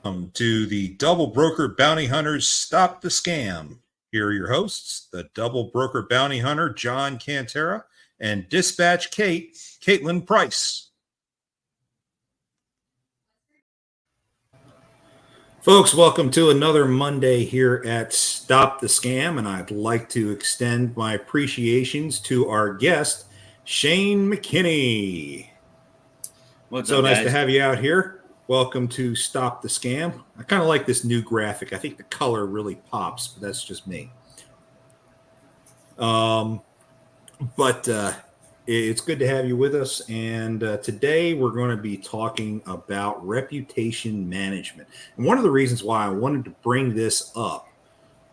Welcome to the Double Broker Bounty Hunters Stop the Scam. Here are your hosts, the Double Broker Bounty Hunter, John Cantera, and Dispatch Kate, Caitlin Price. Folks, welcome to another Monday here at Stop the Scam, and I'd like to extend my appreciations to our guest, Shane McKinney. What's so up, nice guys? to have you out here. Welcome to Stop the Scam. I kind of like this new graphic. I think the color really pops, but that's just me. It's good to have you with us. And today we're going to be talking about reputation management. And one of the reasons why I wanted to bring this up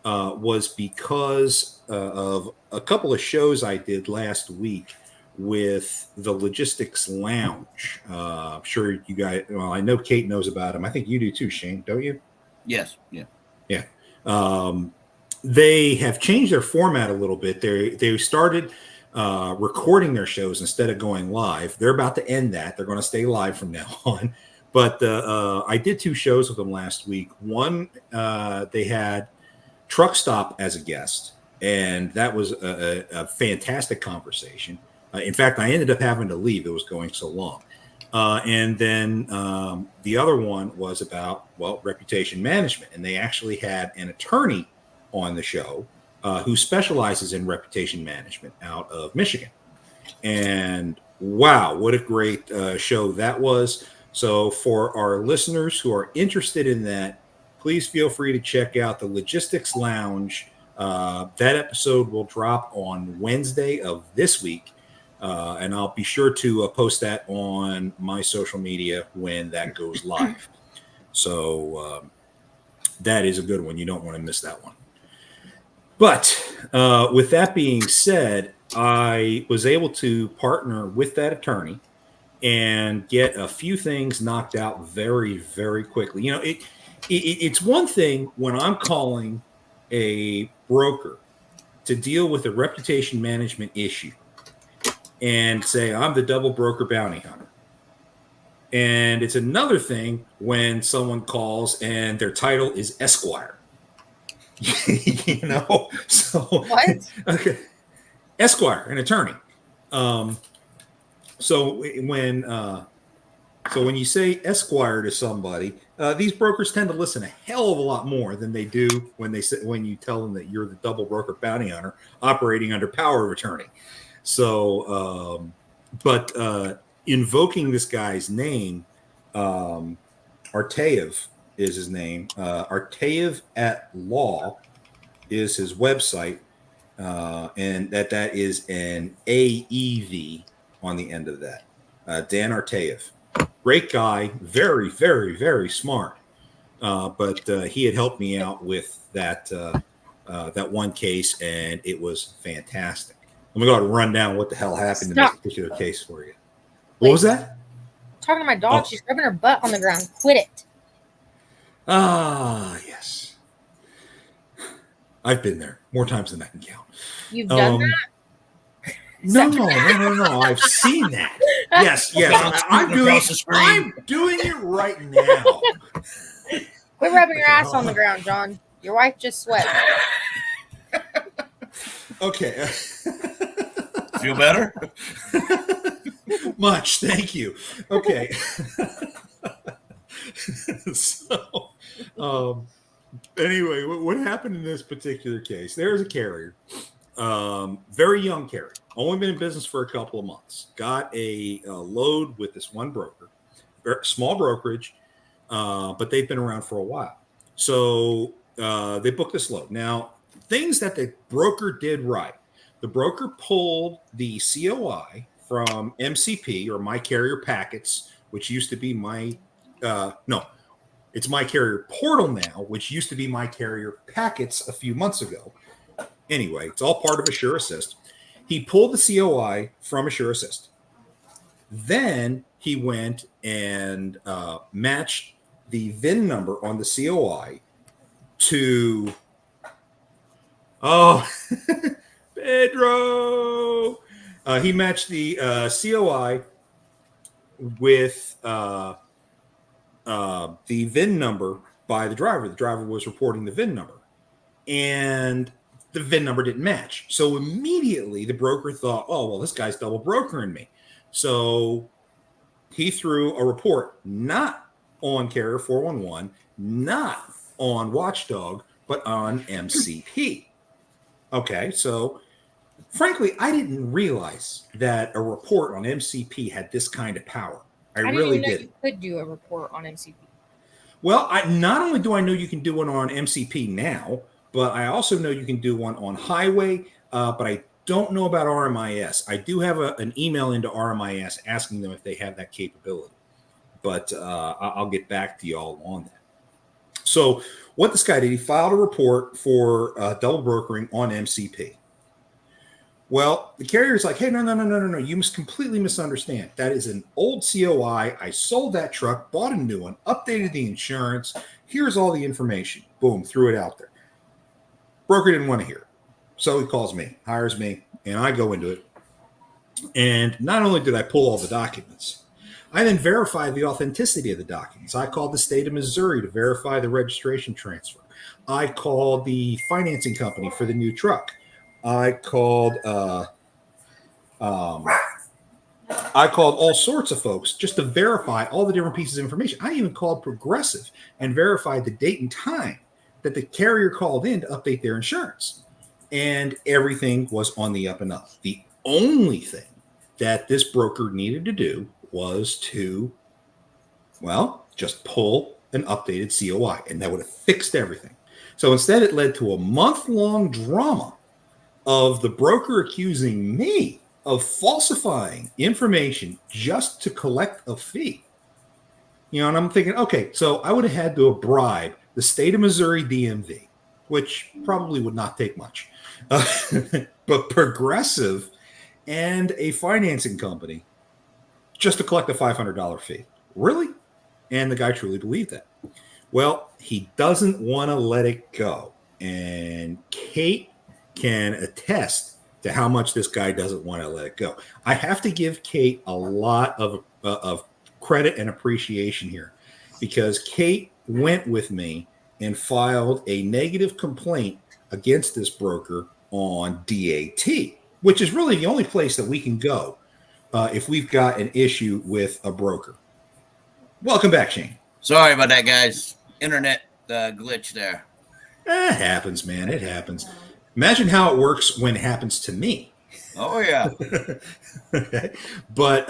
was because of a couple of shows I did last week with the Logistics Lounge. I'm sure you guys, well, I know Kate knows about them. I think you do too, Shane, don't you? Yes. Yeah. Yeah. They have changed their format a little bit. They started recording their shows instead of going live. They're about to end that. They're going to stay live from now on. But I did two shows with them last week. One, they had Truck Stop as a guest, and that was a fantastic conversation. In fact, I ended up having to leave. It was going so long. And then the other one was about, reputation management. And they actually had an attorney on the show who specializes in reputation management out of Michigan. And wow, what a great show that was. So for our listeners who are interested in that, please feel free to check out the Logistics Lounge. That episode will drop on Wednesday of this week. And I'll be sure to post that on my social media when that goes live. So that is a good one. You don't want to miss that one. But with that being said, I was able to partner with that attorney and get a few things knocked out very, very quickly. You know, it's one thing when I'm calling a broker to deal with a reputation management issue and say, I'm the Double Broker Bounty Hunter. And it's another thing when someone calls and their title is Esquire. You know? So what? Okay. Esquire, an attorney. So when you say Esquire to somebody, these brokers tend to listen a hell of a lot more than they do when you tell them that you're the Double Broker Bounty Hunter operating under power of attorney. So, invoking this guy's name, Artayev is his name. Artayev at Law is his website, and that is an AEV on the end of that. Dan Artayev, great guy, very, very, very smart. But he had helped me out with that one case, and it was fantastic. Let me go ahead and run down what the hell happened in this particular case for you. What was that? I'm talking to my dog. She's rubbing her butt on the ground. Quit it. Ah, yes. I've been there more times than I can count. You've done that? No. I've seen that. Yes. I'm doing it right now. Quit rubbing your ass on the ground, John. Your wife just sweat. Okay. Feel better? Much, thank you. Okay. So, anyway, what happened in this particular case? There's a carrier, very young carrier, only been in business for a couple of months. Got a load with this one broker, small brokerage, but they've been around for a while. So they booked this load. Now, things that the broker did right. The broker pulled the COI from MCP, or My Carrier Packets, which used to be it's My Carrier Portal now, which used to be My Carrier Packets a few months ago. Anyway, it's all part of Assure Assist. He pulled the COI from Assure Assist. Then he went and matched the VIN number on the COI to Pedro. He matched the COI with the VIN number by the driver. The driver was reporting the VIN number, and the VIN number didn't match. So immediately the broker thought, oh, well, this guy's double brokering me. So he threw a report not on Carrier 411, not on Watchdog, but on MCP. Okay, so frankly, I didn't realize that a report on MCP had this kind of power. I really didn't know didn't. you could do a report on MCP. Well, not only do I know you can do one on MCP now, but I also know you can do one on highway, but I don't know about RMIS. I do have an email into RMIS asking them if they have that capability, but I'll get back to y'all on that. So what this guy did, he filed a report for double brokering on MCP. Well, the carrier's like, hey, no. You must completely misunderstand. That is an old COI. I sold that truck, bought a new one, updated the insurance. Here's all the information. Boom, threw it out there. Broker didn't want to hear it. So he calls me, hires me, and I go into it. And not only did I pull all the documents, I then verified the authenticity of the documents. I called the state of Missouri to verify the registration transfer. I called the financing company for the new truck. I called all sorts of folks just to verify all the different pieces of information. I even called Progressive and verified the date and time that the carrier called in to update their insurance. And everything was on the up and up. The only thing that this broker needed to do was to, well, just pull an updated COI, and that would have fixed everything. So instead, it led to a month-long drama of the broker accusing me of falsifying information just to collect a fee. You know, and I'm thinking, okay, so I would have had to bribe the state of Missouri DMV, which probably would not take much, but Progressive and a financing company just to collect a $500 fee. Really? And the guy truly believed that. Well, he doesn't want to let it go. And Kate can attest to how much this guy doesn't want to let it go. I have to give Kate a lot of credit and appreciation here, because Kate went with me and filed a negative complaint against this broker on DAT, which is really the only place that we can go if we've got an issue with a broker. Welcome back, Shane. Sorry about that, guys. Internet glitch there. It happens, man. It happens. Imagine how it works when it happens to me. Oh, yeah. Okay. But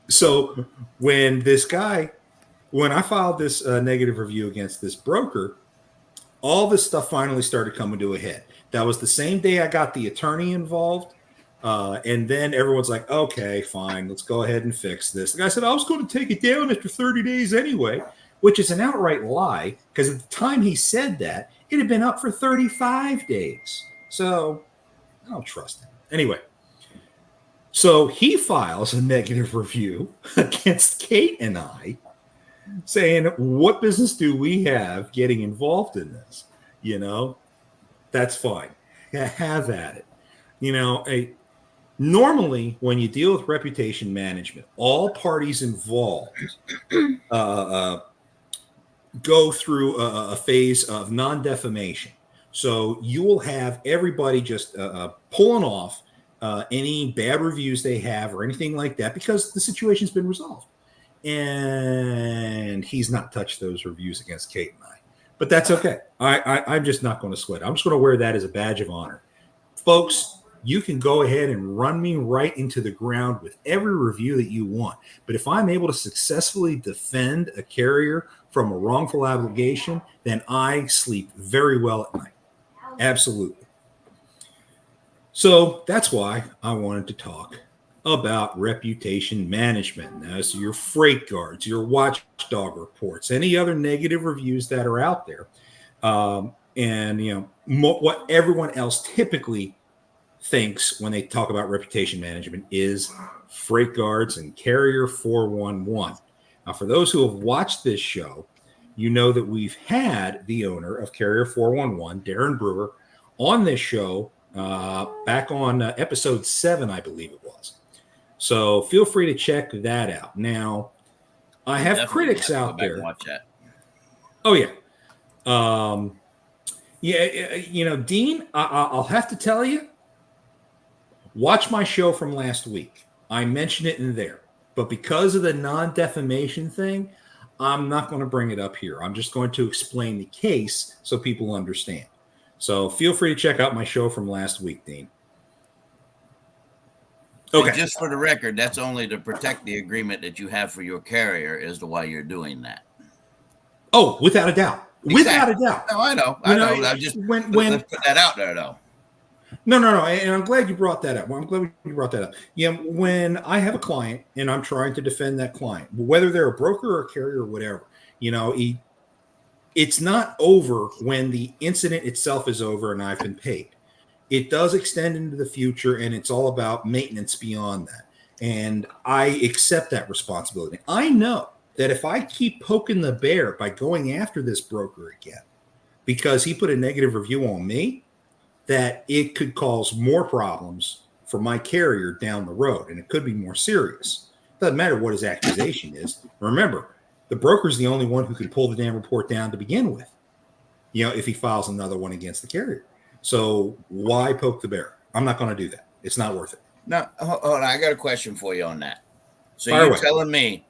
so when I filed this negative review against this broker, all this stuff finally started coming to a head. That was the same day I got the attorney involved. And then everyone's like, okay, fine, let's go ahead and fix this. The guy said, I was going to take it down after 30 days anyway, which is an outright lie, because at the time he said that, it had been up for 35 days. So I don't trust him. Anyway, so he files a negative review against Kate and I, saying, what business do we have getting involved in this? You know, that's fine. Have at it. You know, normally when you deal with reputation management, all parties involved go through a phase of non-defamation. So you will have everybody just pulling off any bad reviews they have or anything like that, because the situation's been resolved. And he's not touched those reviews against Kate and I. But that's okay. I'm just not going to sweat. I'm just going to wear that as a badge of honor. Folks, you can go ahead and run me right into the ground with every review that you want. But if I'm able to successfully defend a carrier from a wrongful allegation, then I sleep very well at night. Absolutely. So that's why I wanted to talk about reputation management. Now, so your freight guards, your watchdog reports, any other negative reviews that are out there, and you know what everyone else typically thinks when they talk about reputation management is freight guards and Carrier 411. Now, for those who have watched this show, you know that we've had the owner of Carrier 411, Darren Brewer, on this show back on episode 7, I believe it was. So feel free to check that out. Now, I have Definitely critics have to go out back and there. watch that. Oh yeah. Dean, I'll have to tell you, watch my show from last week. I mentioned it in there, but because of the non-defamation thing, I'm not going to bring it up here. I'm just going to explain the case so people understand. So feel free to check out my show from last week, Dean. Okay. Okay. Just for the record, that's only to protect the agreement that you have for your carrier as to why you're doing that. Oh, without a doubt. Without a doubt. No, I know. I just let's put that out there, though. No. And I'm glad you brought that up. I'm glad you brought that up. Yeah, when I have a client and I'm trying to defend that client, whether they're a broker or a carrier or whatever, it's not over when the incident itself is over and I've been paid. It does extend into the future, and it's all about maintenance beyond that. And I accept that responsibility. I know that if I keep poking the bear by going after this broker again, because he put a negative review on me, that it could cause more problems for my carrier down the road, and it could be more serious. Doesn't matter what his accusation is. Remember, the broker's the only one who can pull the damn report down to begin with, if he files another one against the carrier. So why poke the bear? I'm not going to do that. It's not worth it. Now, hold on. I got a question for you on that. So Fire you're away. telling me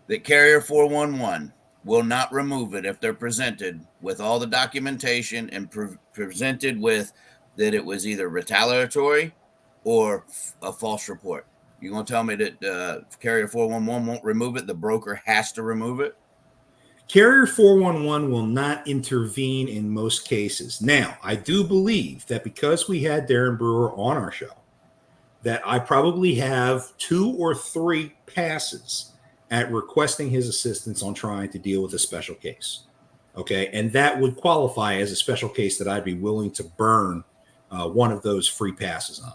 that Carrier 411 will not remove it if they're presented with all the documentation and presented with that it was either retaliatory or a false report? You going to tell me that Carrier 411 won't remove it? The broker has to remove it? Carrier 411 will not intervene in most cases. Now, I do believe that because we had Darren Brewer on our show, that I probably have 2 or 3 passes at requesting his assistance on trying to deal with a special case. Okay, and that would qualify as a special case that I'd be willing to burn one of those free passes on.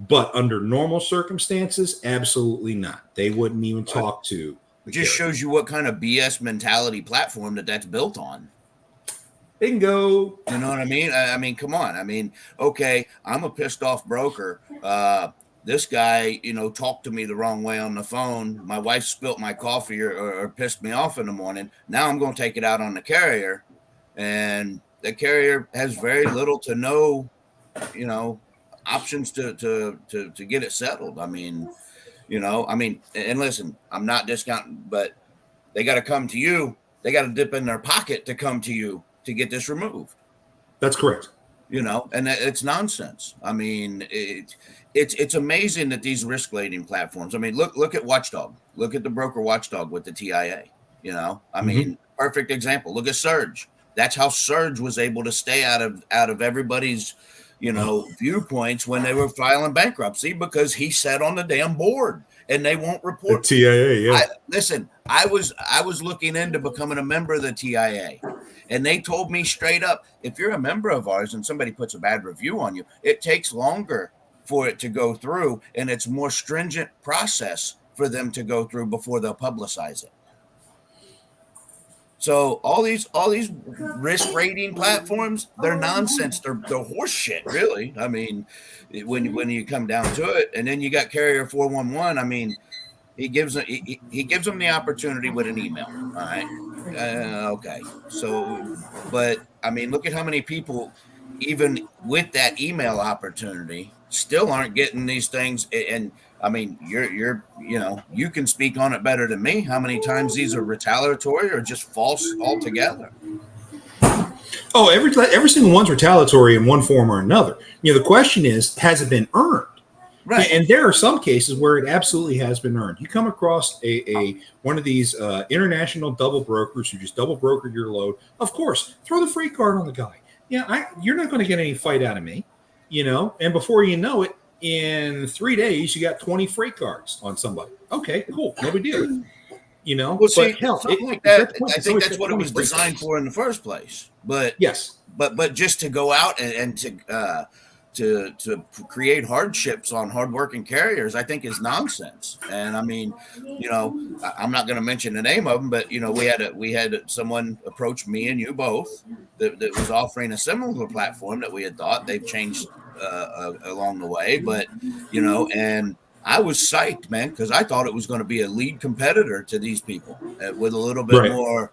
But under normal circumstances, absolutely not. They wouldn't even talk to. Just shows you what kind of BS mentality platform that's built on. Bingo. You know what I mean? I mean, come on. I mean, okay, I'm a pissed off broker. This guy, talked to me the wrong way on the phone. My wife spilt my coffee or pissed me off in the morning. Now I'm going to take it out on the carrier, and the carrier has very little to no, options to get it settled. I mean, and listen, I'm not discounting, but they got to come to you. They got to dip in their pocket to come to you to get this removed. That's correct. And it's nonsense. I mean, it's amazing that these risk rating platforms. I mean, look at Watchdog. Look at the broker Watchdog with the TIA. I mean, perfect example. Look at Surge. That's how Surge was able to stay out of everybody's viewpoints when they were filing bankruptcy, because he sat on the damn board and they won't report. The TIA, yeah. Listen, I was looking into becoming a member of the TIA, and they told me straight up, if you're a member of ours and somebody puts a bad review on you, it takes longer for it to go through, and it's more stringent process for them to go through before they'll publicize it. So all these risk rating platforms, they're nonsense. They're horse shit, really. I mean, when you come down to it, and then you got Carrier 411. I mean, he gives them the opportunity with an email. All right, okay. So, but I mean, look at how many people, even with that email opportunity, still aren't getting these things. And I mean, you can speak on it better than me. How many times these are retaliatory or just false altogether? Oh, every single one's retaliatory in one form or another. The question is, has it been earned? Right. And there are some cases where it absolutely has been earned. You come across a one of these international double brokers who just double brokered your load. Of course, throw the freight card on the guy. You're not going to get any fight out of me, and before you know it, in 3 days, you got 20 freight cards on somebody. Okay, cool. No big deal. Well, see, but hell, something like that, I think that's what it was designed for in the first place. But yes, but just to go out and to create hardships on hardworking carriers, I think is nonsense. And I mean, I'm not going to mention the name of them, but we had someone approach me and you both that was offering a similar platform that we had thought. They've changed along the way, but and I was psyched, man, because I thought it was going to be a lead competitor to these people with a little bit more,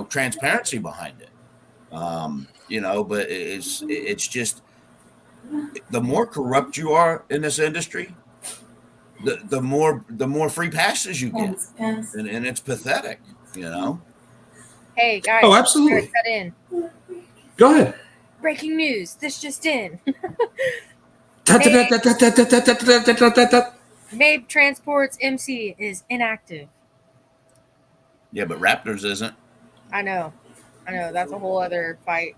transparency behind it. But it's just the more corrupt you are in this industry, the more free passes you get, and it's pathetic. Hey guys, Oh, gotta absolutely. cut in. Go ahead. Breaking news. This just in. MABE Transport's MC is inactive. Yeah, but Raptors isn't. I know. That's a whole other fight.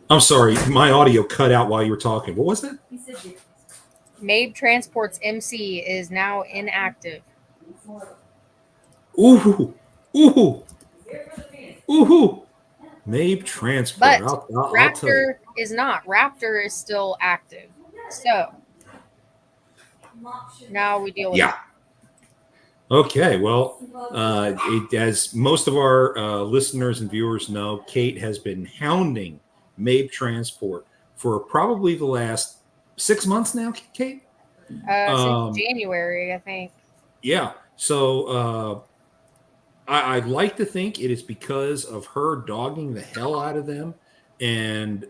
I'm sorry, my audio cut out while you were talking. What was that? MABE Transport's MC is now inactive. Ooh. MABE Transport. But I'll tell you. Raptor is not. Raptor is still active. So now we deal with it. Okay, well, as most of our listeners and viewers know, Kate has been hounding MABE Transport for probably the last 6 months now, Kate? Since January, I think. Yeah, so I'd like to think it is because of her dogging the hell out of them and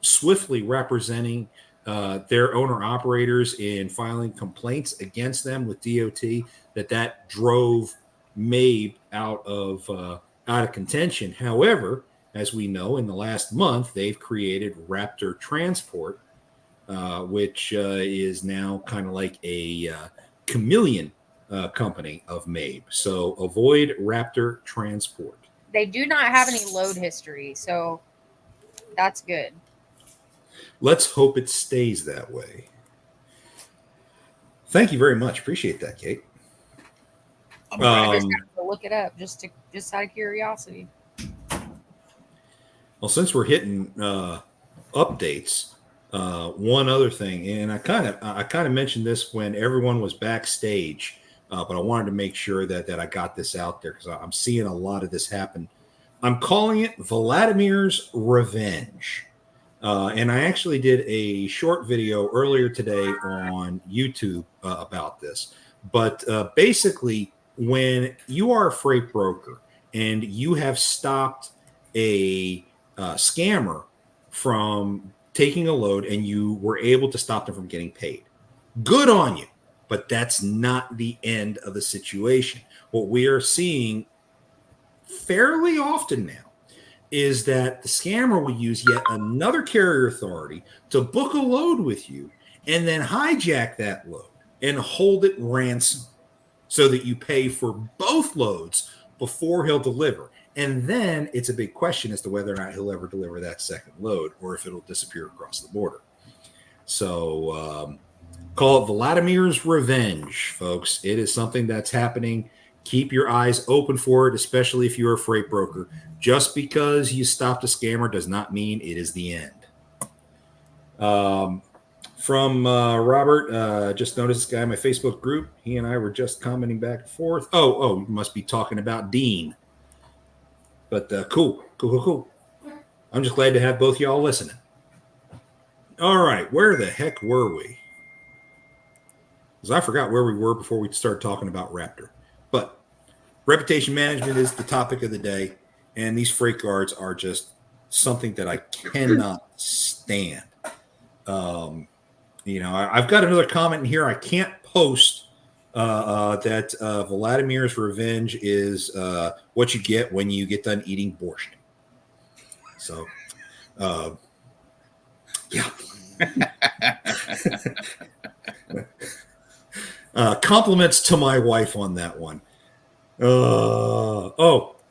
swiftly representing their owner-operators in filing complaints against them with DOT that drove MABE out of contention. However, as we know, in the last month, they've created Raptor Transport, which is now kind of like a chameleon company of MABE. So avoid Raptor Transport. They do not have any load history, so that's good. Let's hope it stays that way. Thank you very much. Appreciate that, Kate. I just have to look it up just out of curiosity. Well, since we're hitting updates, one other thing, and I kind of mentioned this when everyone was backstage, but I wanted to make sure that I got this out there because I'm seeing a lot of this happen. I'm calling it Vladimir's Revenge. And I actually did a short video earlier today on YouTube about this. But basically, when you are a freight broker and you have stopped a scammer from taking a load and you were able to stop them from getting paid, good on you. But that's not the end of the situation. What we are seeing fairly often now is that the scammer will use yet another carrier authority to book a load with you and then hijack that load and hold it ransom so that you pay for both loads before he'll deliver. And then it's a big question as to whether or not he'll ever deliver that second load or if it'll disappear across the border. So call it Vladimir's Revenge, folks. It is something that's happening. Keep your eyes open for it, especially if you're a freight broker. Just because you stopped a scammer does not mean it is the end. From Robert, just noticed this guy in my Facebook group. He and I were just commenting back and forth. Oh, you must be talking about Dean. But cool. I'm just glad to have both y'all listening. All right, where the heck were we? Because I forgot where we were before we started talking about Raptor. But reputation management is the topic of the day, and these freight guards are just something that I cannot stand. I've got another comment in here I can't post that Vladimir's Revenge is what you get when you get done eating borscht. So, yeah. Compliments to my wife on that one.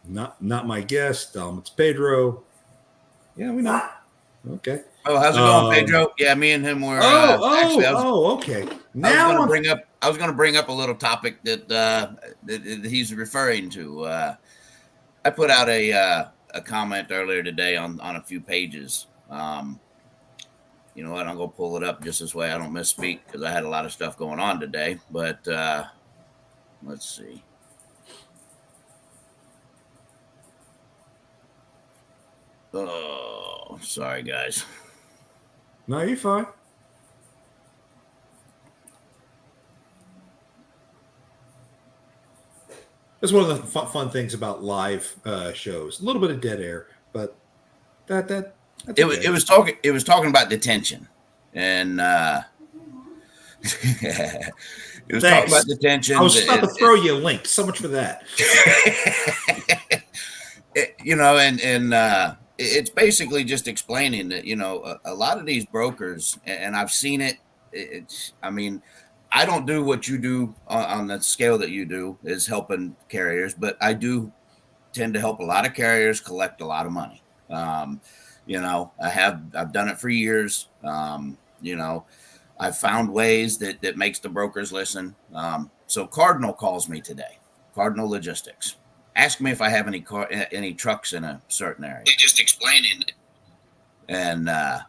Not my guest. It's Pedro. Yeah, we know. Okay. Oh, how's it going, Pedro? Yeah, me and him were. Okay. Now I was going to bring up a little topic that he's referring to. I put out a comment earlier today on a few pages. You know what? I'm going to pull it up just this way I don't misspeak because I had a lot of stuff going on today. But let's see. Oh, sorry, guys. No, you're fine. That's one of the fun things about live shows. A little bit of dead air, but that's okay. It was talking about detention, and it was talking about detention. I was about to throw you a link. So much for that. It's basically just explaining that a lot of these brokers, and I've seen it. I don't do what you do on the scale that you do, is helping carriers, but I do tend to help a lot of carriers collect a lot of money. I've done it for years. I've found ways that makes the brokers listen. So Cardinal calls me today, Cardinal Logistics. Ask me if I have any trucks in a certain area. They just explaining it. And I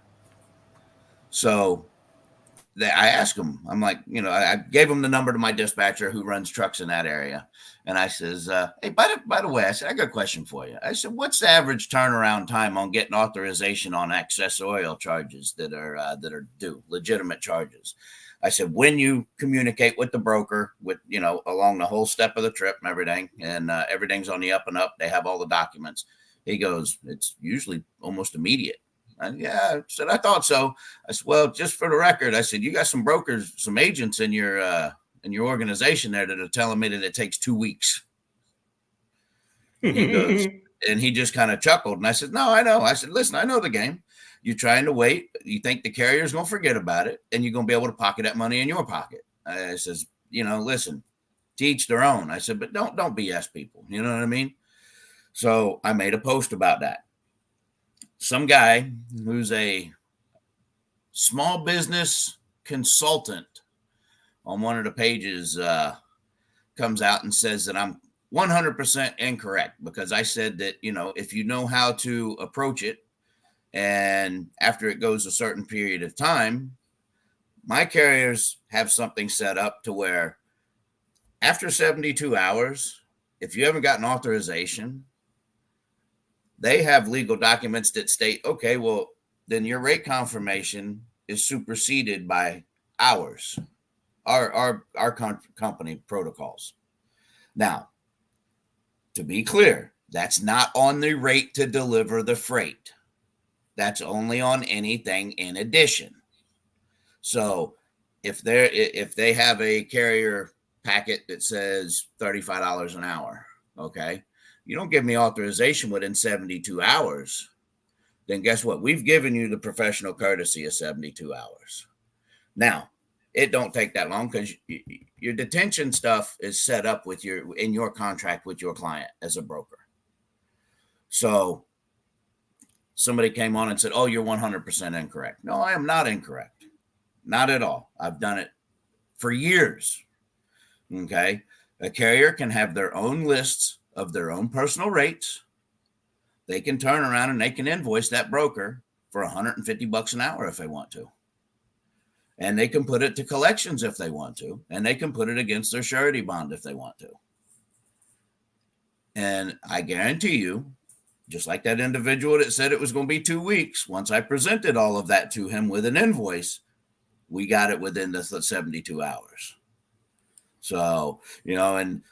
asked him, I'm like, I gave him the number to my dispatcher who runs trucks in that area. And I says, hey, by the way, I said, I got a question for you. I said, what's the average turnaround time on getting authorization on excess oil charges that are due, legitimate charges? I said, when you communicate with the broker with, along the whole step of the trip and everything, and everything's on the up and up, they have all the documents. He goes, it's usually almost immediate. I said, I thought so. I said, well, just for the record, I said, you got some brokers, some agents in your organization there that are telling me that it takes 2 weeks. He goes, and he just kind of chuckled. And I said, no, I know. I said, listen, I know the game. You're trying to wait. You think the carrier's going to forget about it, and you're going to be able to pocket that money in your pocket. I says, listen, to each their own. I said, but don't BS people. You know what I mean? So I made a post about that. Some guy who's a small business consultant on one of the pages comes out and says that I'm 100% incorrect, because I said that, if you know how to approach it, and after it goes a certain period of time, my carriers have something set up to where after 72 hours, if you haven't gotten authorization, they have legal documents that state, okay, well, then your rate confirmation is superseded by ours, our company protocols. Now, to be clear, that's not on the rate to deliver the freight. That's only on anything in addition. So if they have a carrier packet that says $35 an hour, okay, you don't give me authorization within 72 hours, then guess what? We've given you the professional courtesy of 72 hours. Now, it don't take that long, because your detention stuff is set up in your contract with your client as a broker. So somebody came on and said, oh, you're 100% incorrect. No, I am not incorrect. Not at all. I've done it for years. Okay. A carrier can have their own lists of their own personal rates. They can turn around and they can invoice that broker for $150 an hour if they want to. And they can put it to collections if they want to. And they can put it against their surety bond if they want to. And I guarantee you, just like that individual that said it was going to be 2 weeks, once I presented all of that to him with an invoice, we got it within the 72 hours. So, and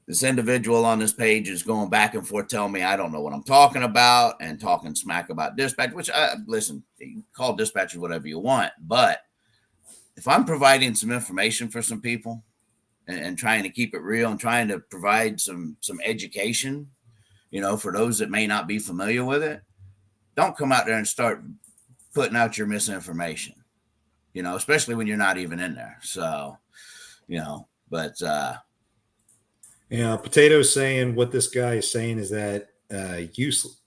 this individual on this page is going back and forth telling me I don't know what I'm talking about and talking smack about dispatch, which listen, you can call dispatchers whatever you want. But if I'm providing some information for some people and trying to keep it real and trying to provide some education, for those that may not be familiar with it, don't come out there and start putting out your misinformation, especially when you're not even in there. So, Potato's saying what this guy is saying is that useless.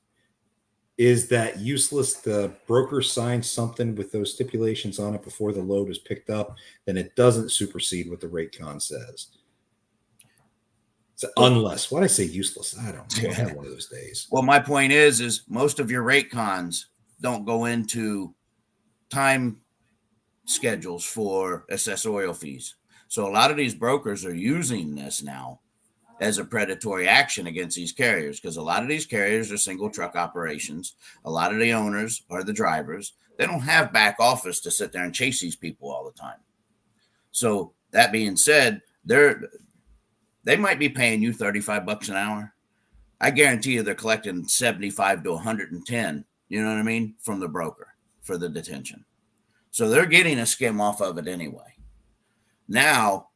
Is that useless? The broker signs something with those stipulations on it before the load is picked up, then it doesn't supersede what the rate con says. So unless, why did I say useless? I don't have one of those days. Well, my point is most of your rate cons don't go into time schedules for accessorial fees. So a lot of these brokers are using this now as a predatory action against these carriers, because a lot of these carriers are single truck operations. A lot of the owners are the drivers. They don't have back office to sit there and chase these people all the time. So that being said, they might be paying you $35 an hour. I guarantee you they're collecting 75 to 110, you know what I mean, from the broker for the detention. So they're getting a skim off of it anyway. Now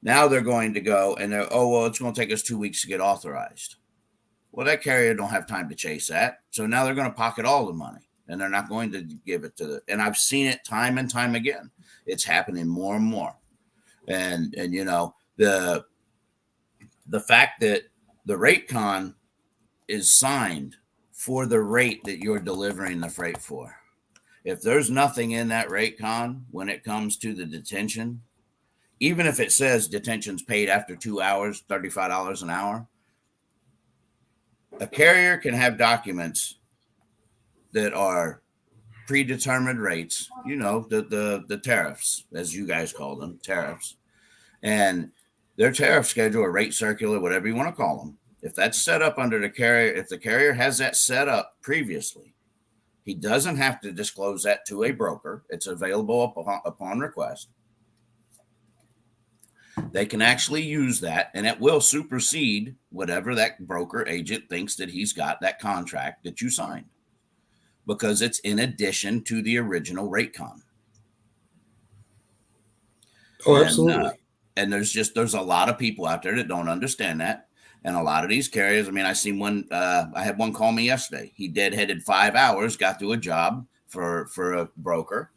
they're going to go and it's going to take us 2 weeks to get authorized. Well, that carrier don't have time to chase that. So now they're going to pocket all the money, and they're not going to give it to and I've seen it time and time again. It's happening more and more. And you know, the fact that the rate con is signed for the rate that you're delivering the freight for. If there's nothing in that rate con when it comes to the detention, even if it says detention's paid after 2 hours, $35 an hour, a carrier can have documents that are predetermined rates, you know, the tariffs, as you guys call them, tariffs, and their tariff schedule or rate circular, whatever you want to call them. If that's set up under the carrier, if the carrier has that set up previously, he doesn't have to disclose that to a broker. It's available upon request. They can actually use that, and it will supersede whatever that broker agent thinks that he's got that contract that you signed, because it's in addition to the original rate con. Oh, absolutely. And there's a lot of people out there that don't understand that. And a lot of these carriers, I mean, I seen one, I had one call me yesterday. He deadheaded 5 hours, got to a job for a broker.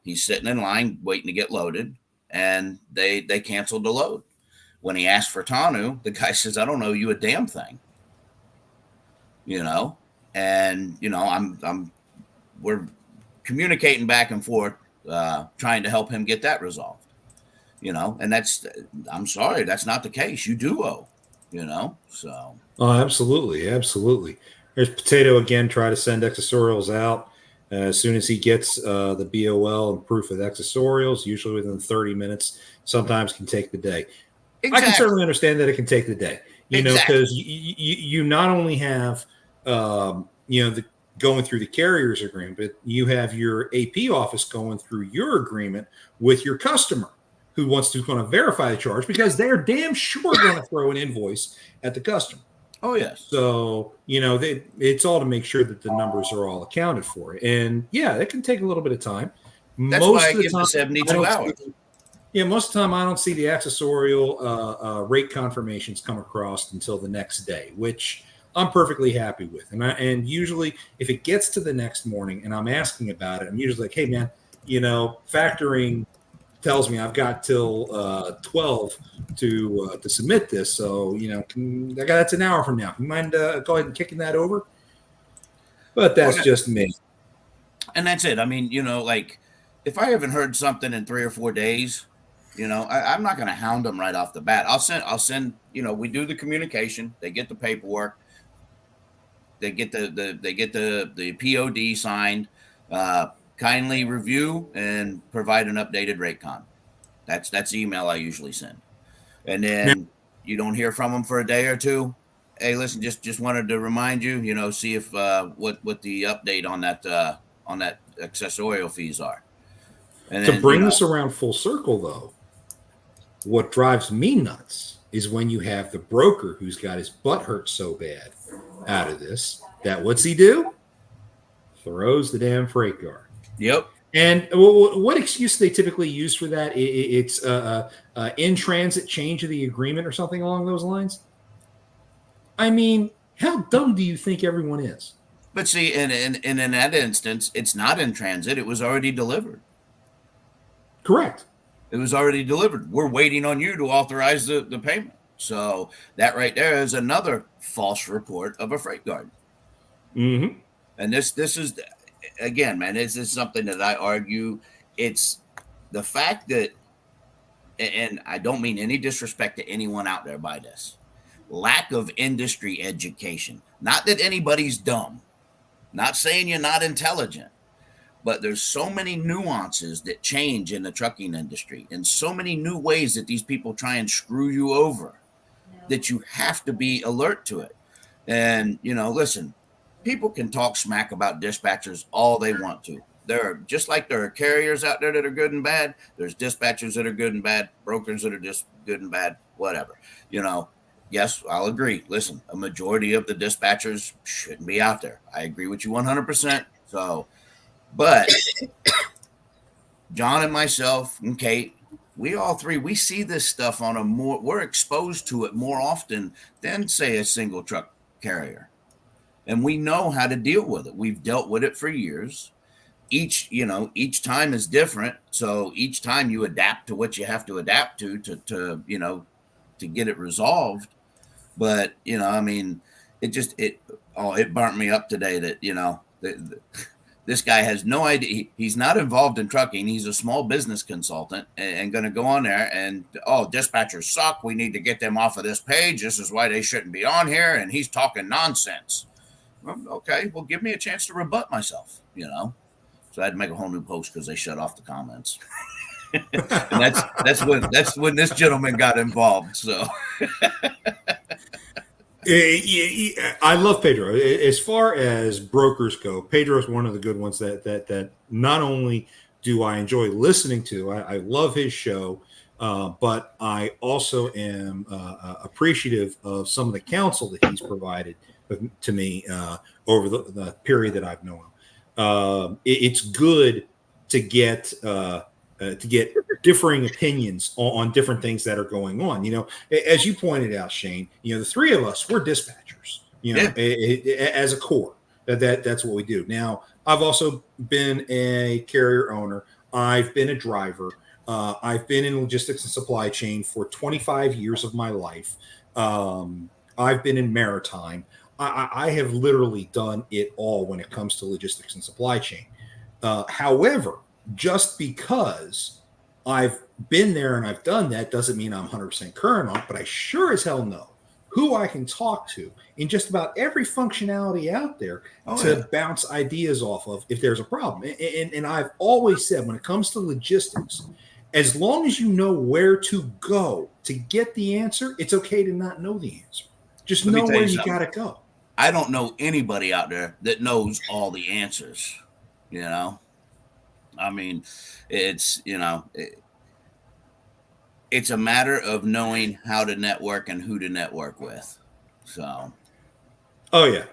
He's sitting in line waiting to get loaded, and they canceled the load. When he asked for Tanu, the guy says, "I don't know you a damn thing." You know, and you know, we're communicating back and forth, trying to help him get that resolved. You know, and I'm sorry, that's not the case. You do owe, you know, so. Oh, absolutely. Absolutely. There's Potato again, try to send accessorials out. As soon as he gets the BOL and proof of accessorials, usually within 30 minutes, sometimes can take the day. Exactly. I can certainly understand that it can take the day, you know, because you not only have, you know, going through the carrier's agreement, but you have your AP office going through your agreement with your customer who wants to kind of verify the charge, because they're damn sure going to throw an invoice at the customer. Oh, yes. So, you know, it's all to make sure that the numbers are all accounted for. And, yeah, it can take a little bit of time. That's why I give it 72 hours. Most of the time I don't see the accessorial rate confirmations come across until the next day, which I'm perfectly happy with. And usually if it gets to the next morning and I'm asking about it, I'm usually like, hey, man, you know, factoring tells me I've got till 12 to submit this. So, you know, that's an hour from now. You mind go ahead and kicking that over? But that's just me. And that's it. I mean, you know, like if I haven't heard something in 3 or 4 days, you know, I'm not going to hound them right off the bat. I'll send, you know, we do the communication. They get the paperwork. They get the POD signed. Kindly review and provide an updated rate con. That's the email I usually send. And then you don't hear from them for a day or two. Hey, listen, just wanted to remind you, you know, see if what the update on that accessorial fees are. And to bring this around full circle, though, what drives me nuts is when you have the broker who's got his butt hurt so bad out of this that what's he do? Throws the damn freight guard. Yep. And what excuse do they typically use for that? It's in transit change of the agreement or something along those lines. I mean, how dumb do you think everyone is? But see, in that instance, it's not in transit. It was already delivered. Correct. It was already delivered. We're waiting on you to authorize the payment. So that right there is another false report of a freight guard. Mm-hmm. And this is, again, man, this is something that I argue. It's the fact that, and I don't mean any disrespect to anyone out there by this, lack of industry education. Not that anybody's dumb. Not saying you're not intelligent. But there's so many nuances that change in the trucking industry and so many new ways that these people try and screw you over that you have to be alert to it. And, you know, listen, people can talk smack about dispatchers all they want to. there are, just like there are carriers out there that are good and bad, there's dispatchers that are good and bad, brokers that are just good and bad, whatever. Yes, I'll agree. Listen, a majority of the dispatchers shouldn't be out there. I agree with you 100%. So, but John and myself and Kate, we all three, we see this stuff we're exposed to it more often than, say, a single truck carrier. And we know how to deal with it. We've dealt with it for years. Each time is different. So each time you adapt to what you have to adapt to get it resolved. But, it burnt me up today that, this guy has no idea. He's not involved in trucking. He's a small business consultant and going to go on there and, dispatchers suck. We need to get them off of this page. This is why they shouldn't be on here. And he's talking nonsense. Well, okay, well, give me a chance to rebut myself, So I had to make a whole new post because they shut off the comments. And that's when this gentleman got involved. So I love Pedro. As far as brokers go, Pedro is one of the good ones that not only do I enjoy listening to, I love his show, but I also am appreciative of some of the counsel that he's provided to me over the period that I've known him. It's good to get differing opinions on different things that are going on. As you pointed out, Shane, the three of us, we're dispatchers, as a core. That's what we do. Now, I've also been a carrier owner. I've been a driver. I've been in logistics and supply chain for 25 years of my life. I've been in maritime. I have literally done it all when it comes to logistics and supply chain. However, just because I've been there and I've done that doesn't mean I'm 100% current on it, but I sure as hell know who I can talk to in just about every functionality out there to bounce ideas off of if there's a problem. And I've always said, when it comes to logistics, as long as you know where to go to get the answer, it's okay to not know the answer. Just know where you got to go. I don't know anybody out there that knows all the answers, I mean, it's a matter of knowing how to network and who to network with. So. Oh yeah.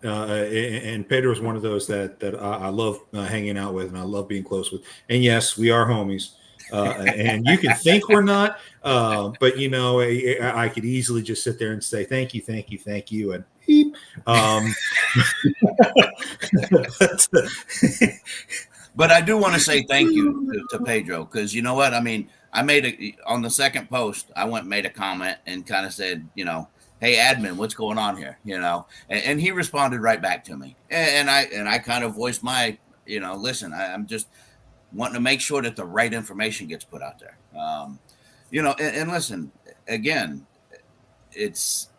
And Pedro is one of those that I love hanging out with, and I love being close with. And yes, we are homies. And you can think we're not, but I could easily just sit there and say thank you, and beep. But I do want to say thank you to Pedro, because you know what? I mean, on the second post, I went and made a comment and kind of said, hey, admin, what's going on here? And he responded right back to me. And I kind of voiced my, listen, I'm just wanting to make sure that the right information gets put out there. And listen, again, it's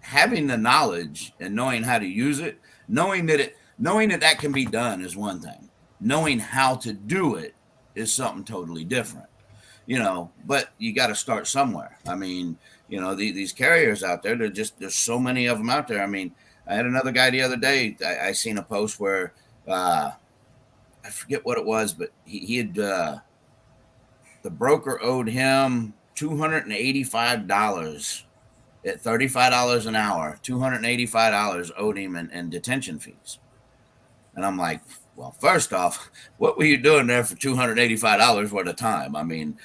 having the knowledge and knowing how to use it, knowing that can be done is one thing. Knowing how to do it is something totally different, but you got to start somewhere. I mean, these carriers out there, there's so many of them out there. I mean, I had another guy the other day, I seen a post where, I forget what it was, but he had, the broker owed him $285 at $35 an hour, $285 owed him in detention fees. And I'm like, well, first off, what were you doing there for $285 worth of time? I mean,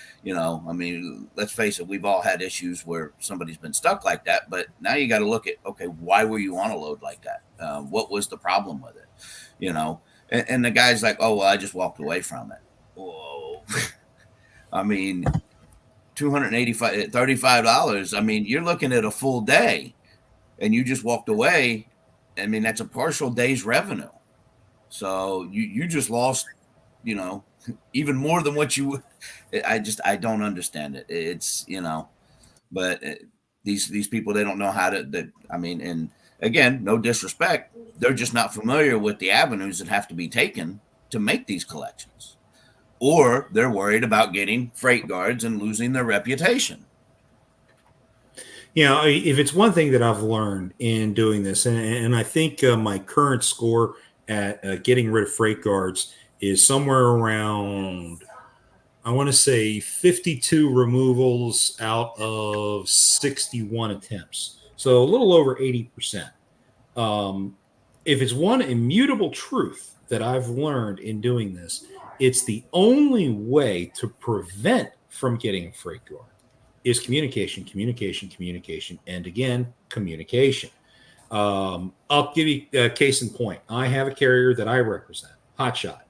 let's face it, we've all had issues where somebody's been stuck like that, but now you got to look at, okay, why were you on a load like that? What was the problem with it? And the guy's like, oh, well, I just walked away from it. Whoa. I mean, $35, I mean, you're looking at a full day and you just walked away. I mean, that's a partial day's revenue. So you just lost, even more than what you, I don't understand it. It's, but these people, they don't know how to, and again, no disrespect, they're just not familiar with the avenues that have to be taken to make these collections, or they're worried about getting freight guards and losing their reputation. If it's one thing that I've learned in doing this, and I think my current score at getting rid of freight guards is somewhere around, I want to say 52 removals out of 61 attempts. So a little over 80%. If it's one immutable truth that I've learned in doing this, it's the only way to prevent from getting a freight guard is communication, and again, communication. I'll give you a case in point. I have a carrier that I represent, Hotshot.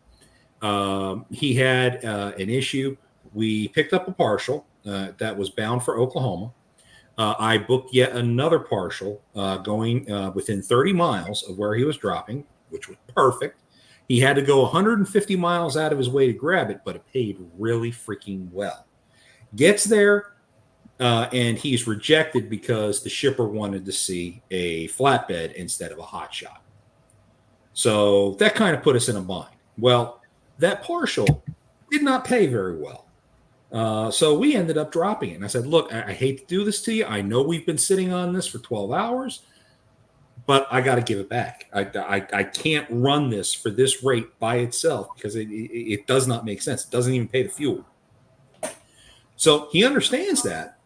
He had an issue. We picked up a partial that was bound for Oklahoma. I booked yet another partial going within 30 miles of where he was dropping, which was perfect. He had to go 150 miles out of his way to grab it, but it paid really freaking well. Gets there, and he's rejected because the shipper wanted to see a flatbed instead of a hot shot. So that kind of put us in a bind. Well, that partial did not pay very well. So we ended up dropping it. And I said, look, I hate to do this to you. I know we've been sitting on this for 12 hours, but I got to give it back. I can't run this for this rate by itself because it does not make sense. It doesn't even pay the fuel. So he understands that,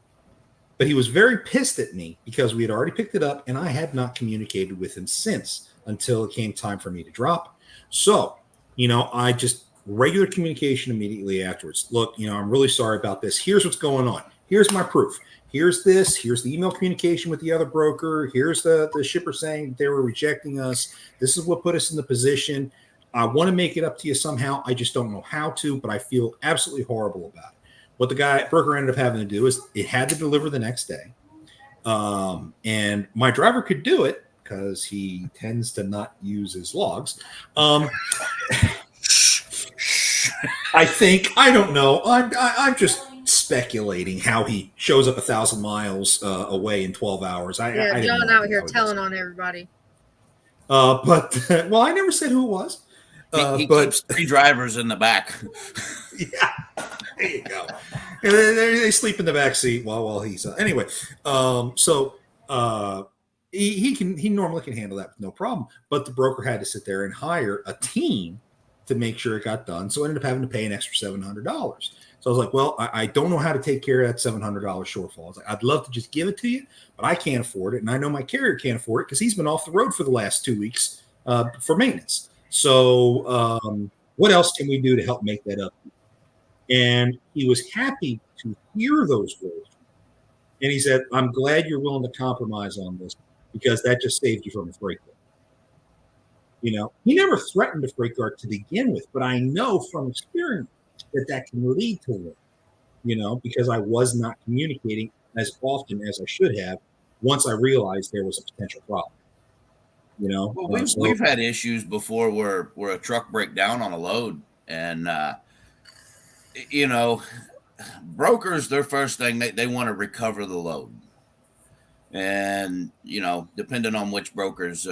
but he was very pissed at me because we had already picked it up and I had not communicated with him since until it came time for me to drop it. So, I just regular communication immediately afterwards. Look, I'm really sorry about this. Here's what's going on. Here's my proof. Here's this. Here's the email communication with the other broker. Here's the shipper saying they were rejecting us. This is what put us in the position. I want to make it up to you somehow. I just don't know how to, but I feel absolutely horrible about it. What the broker ended up having to do is it had to deliver the next day. And my driver could do it because he tends to not use his logs. I don't know. I'm just speculating how he shows up 1,000 miles away in 12 hours. John out here telling on everybody. But I never said who it was. He keeps 3 drivers in the back. Yeah, there you go. And they sleep in the back seat while he's anyway. He normally can handle that with no problem. But the broker had to sit there and hire a team to make sure it got done. So I ended up having to pay an extra $700. So I was like, well, I don't know how to take care of that $700 shortfall. I was like, I'd love to just give it to you, but I can't afford it. And I know my carrier can't afford it because he's been off the road for the last 2 weeks for maintenance. So what else can we do to help make that up? And he was happy to hear those words. And he said, I'm glad you're willing to compromise on this because that just saved you from a freight guard. He never threatened a freight guard to begin with, but I know from experience that can lead to one, because I was not communicating as often as I should have once I realized there was a potential problem. Well, we've had issues before where a truck break down on a load and, brokers, their first thing, they want to recover the load. And, depending on which brokers,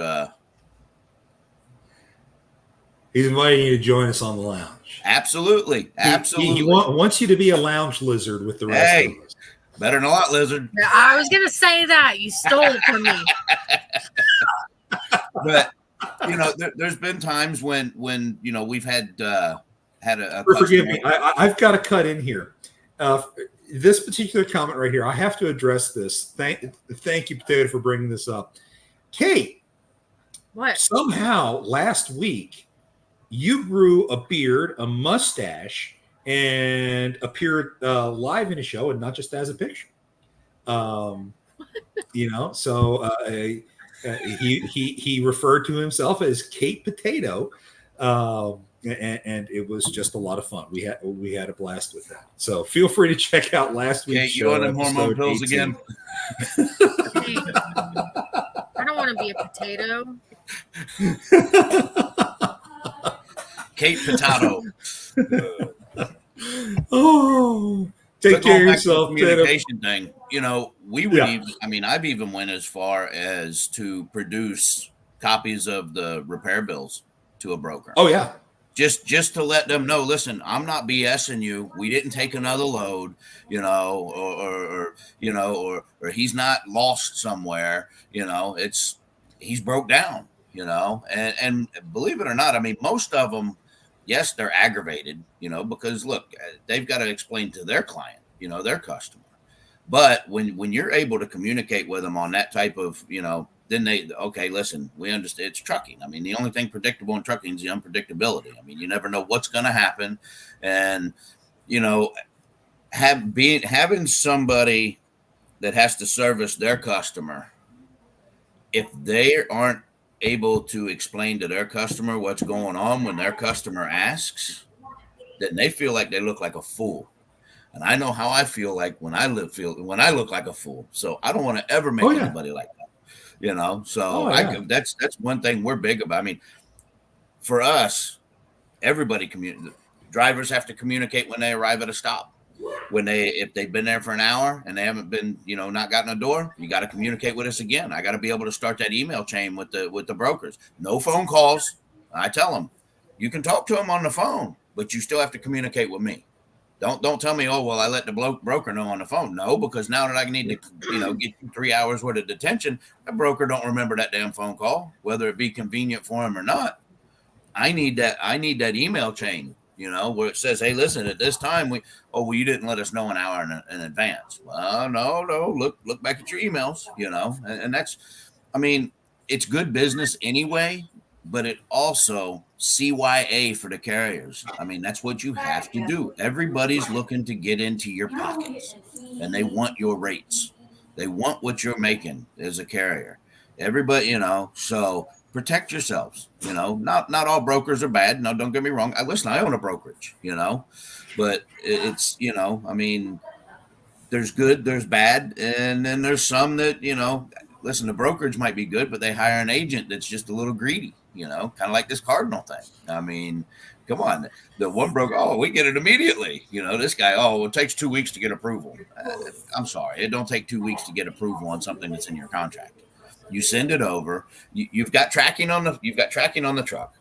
he's inviting you to join us on the lounge. Absolutely. He wants you to be a lounge lizard with the rest of us. Better than a lot, lizard. I was going to say that. You stole it from me. But, there's been times when we've had a forgive me. I've got to cut in here. This particular comment right here, I have to address this. Thank you, Potato, for bringing this up. Kate, what? Somehow last week, you grew a beard, a mustache, and appeared live in a show and not just as a picture. He referred to himself as Kate Potato, and it was just a lot of fun. We had a blast with that. So feel free to check out last week's show. You on them hormone pills 18. Again? Hey, I don't want to be a potato. Kate Potato. Take care of yourself. Communication thing. We would even. I've even went as far as to produce copies of the repair bills to a broker. Oh yeah. Just to let them know, listen, I'm not BSing you. We didn't take another load, or he's not lost somewhere. He's broke down. and believe it or not, I mean, most of them, yes, they're aggravated, because look, they've got to explain to their client, their customer. But when you're able to communicate with them on that type of, then okay, listen, we understand it's trucking. I mean, the only thing predictable in trucking is the unpredictability. I mean, you never know what's going to happen. And, having somebody that has to service their customer, if they aren't able to explain to their customer what's going on when their customer asks, then they feel like they look like a fool. And I know how I feel like when I look like a fool. So I don't want to ever make anybody like that, So that's one thing we're big about. I mean, for us, everybody drivers have to communicate when they arrive at a stop. If they've been there for an hour and they haven't been, not gotten a door, you got to communicate with us again. I got to be able to start that email chain with the brokers. No phone calls. I tell them, you can talk to them on the phone, but you still have to communicate with me. Don't tell me, oh, well, I let the broker know on the phone. No, because now that I need to, get 3 hours worth of detention, the broker don't remember that damn phone call, whether it be convenient for him or not. I need that email chain, where it says, hey, listen, at this time, you didn't let us know an hour in advance. Well, no, look back at your emails, and that's, I mean, it's good business anyway, but it also CYA for the carriers. I mean, that's what you have to do. Everybody's looking to get into your pockets, and they want your rates. They want what you're making as a carrier. Everybody, so protect yourselves. Not all brokers are bad. No, don't get me wrong. I own a brokerage, but it's, I mean, there's good, there's bad. And then there's some that, listen, the brokerage might be good, but they hire an agent that's just a little greedy, kind of like this Cardinal thing. I mean, come on. The one broker, we get it immediately. This guy, it takes 2 weeks to get approval. I'm sorry. It don't take 2 weeks to get approval on something that's in your contract. You send it over. You've got tracking on the truck.